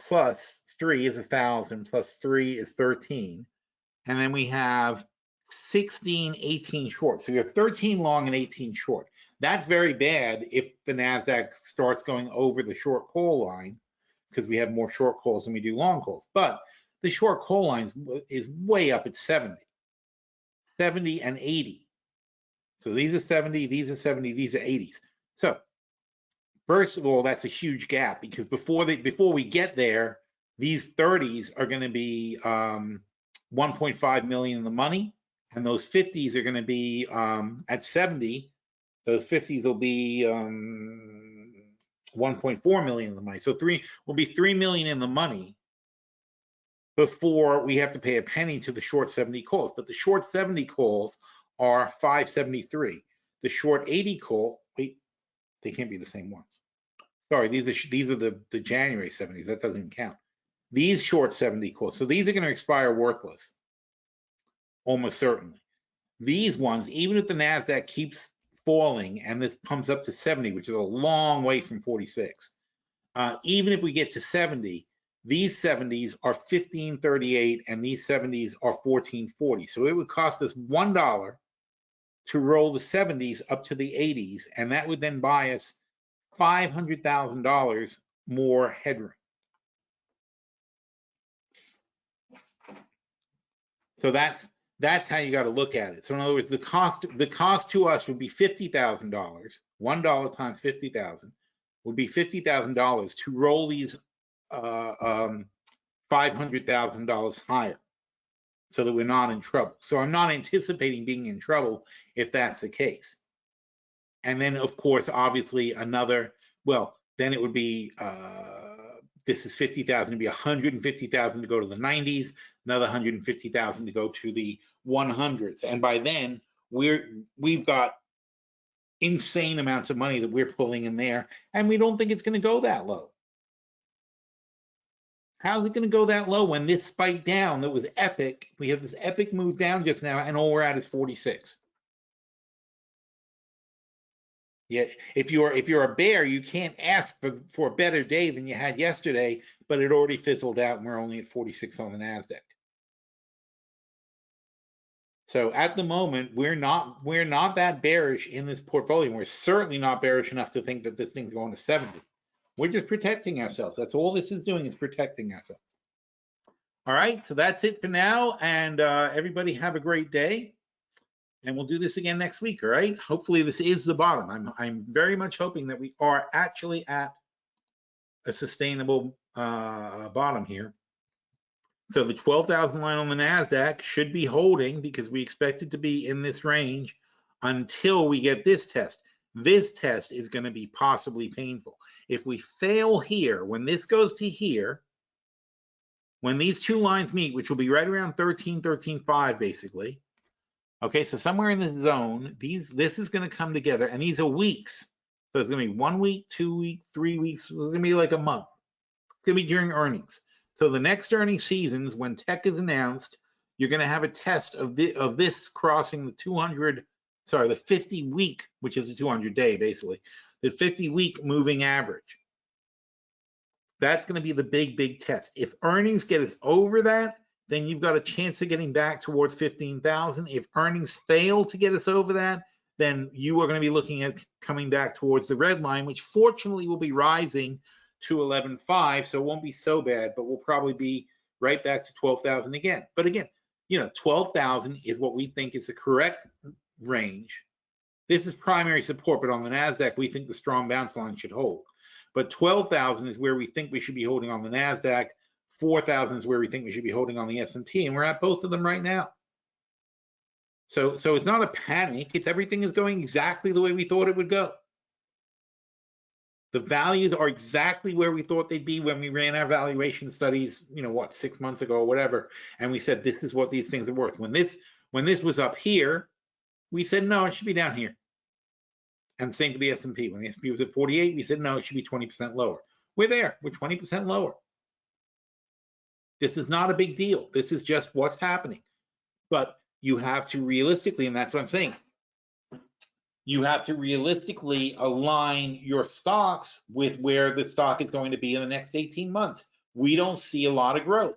plus 3 is 1,000 plus 3 is 13, and then we have 16, 18 short. So we have 13 long and 18 short. That's very bad if the NASDAQ starts going over the short call line because we have more short calls than we do long calls. But the short call line is way up at 70 and 80. So these are 70, these are 70, these are 80s. So first of all, that's a huge gap because before we get there, these 30s are going to be 1.5 million in the money, and those 50s are going to be at 70. Those 50s will be 1.4 million in the money. So will be 3 million in the money before we have to pay a penny to the short 70 calls. But the short 70 calls are 573. The short 80 call, wait, they can't be the same ones. Sorry, these are the January 70s. That doesn't even count. These short 70 calls, so these are going to expire worthless, almost certainly. These ones, even if the NASDAQ keeps falling and this pumps up to 70, which is a long way from 46, even if we get to 70, these 70s are 1538 and these 70s are 1440. So it would cost us $1 to roll the 70s up to the 80s, and that would then buy us $500,000 more headroom. So that's how you got to look at it. So in other words, the cost to us would be $50,000. $1 times 50,000 would be $50,000 to roll these $500,000 higher. so that we're not in trouble. So I'm not anticipating being in trouble if that's the case. And then, of course, obviously another, well, then it would be, this is 50,000 to be 150,000 to go to the 90s, another 150,000 to go to the 100s. And by then, we've got insane amounts of money that we're pulling in there, and we don't think it's going to go that low. How's it going to go that low when this spike down that was epic? We have this epic move down just now, and all we're at is 46. Yeah, if you're a bear, you can't ask for a better day than you had yesterday, but it already fizzled out, and we're only at 46 on the NASDAQ. So at the moment, we're not that bearish in this portfolio. We're certainly not bearish enough to think that this thing's going to 70. We're just protecting ourselves. That's all this is doing, is protecting ourselves. All right, so that's it for now, and everybody have a great day, and we'll do this again next week. All right, hopefully this is the bottom. I'm very much hoping that we are actually at a sustainable bottom here. So the 12,000 line on the NASDAQ should be holding, because we expect it to be in this range until we get this test. This test is going to be possibly painful. If we fail here, when this goes to here, when these two lines meet, which will be right around 13.5 basically. Okay, so somewhere in this zone, this is going to come together, and these are weeks. So it's going to be 1 week, 2 weeks, 3 weeks. It's going to be like a month. It's going to be during earnings. So the next earnings seasons, when tech is announced, you're going to have a test of this crossing the 50-week, which is a 200-day basically, the 50-week moving average. That's going to be the big test. If earnings get us over that, then you've got a chance of getting back towards 15,000. If earnings fail to get us over that, then you are going to be looking at coming back towards the red line, which fortunately will be rising to 11.5, so it won't be so bad, but we'll probably be right back to 12,000 again. But again, 12,000 is what we think is the correct range. This is primary support, but on the NASDAQ, we think the strong bounce line should hold. But 12,000 is where we think we should be holding on the NASDAQ. 4,000 is where we think we should be holding on the S&P, and we're at both of them right now. So it's not a panic. It's everything is going exactly the way we thought it would go. The values are exactly where we thought they'd be when we ran our valuation studies, 6 months ago or whatever, and we said this is what these things are worth. When this was up here, we said no, it should be down here. And same for the S&P. When the S&P was at 48, we said no, it should be 20% lower. We're there. We're 20% lower. This is not a big deal. This is just what's happening. But you have to realistically, and that's what I'm saying, you have to realistically align your stocks with where the stock is going to be in the next 18 months. We don't see a lot of growth.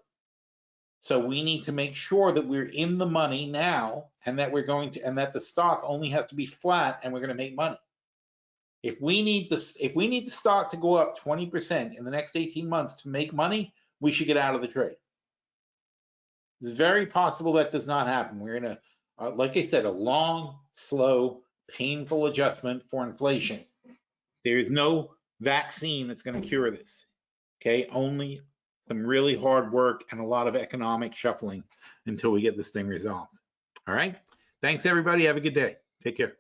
So we need to make sure that we're in the money now, and that that the stock only has to be flat, and we're going to make money. If we need the stock to go up 20% in the next 18 months to make money, we should get out of the trade. It's very possible that does not happen. We're in like I said, a long, slow, painful adjustment for inflation. There is no vaccine that's going to cure this. Okay, only some really hard work and a lot of economic shuffling until we get this thing resolved. All right, thanks everybody. Have a good day. Take care.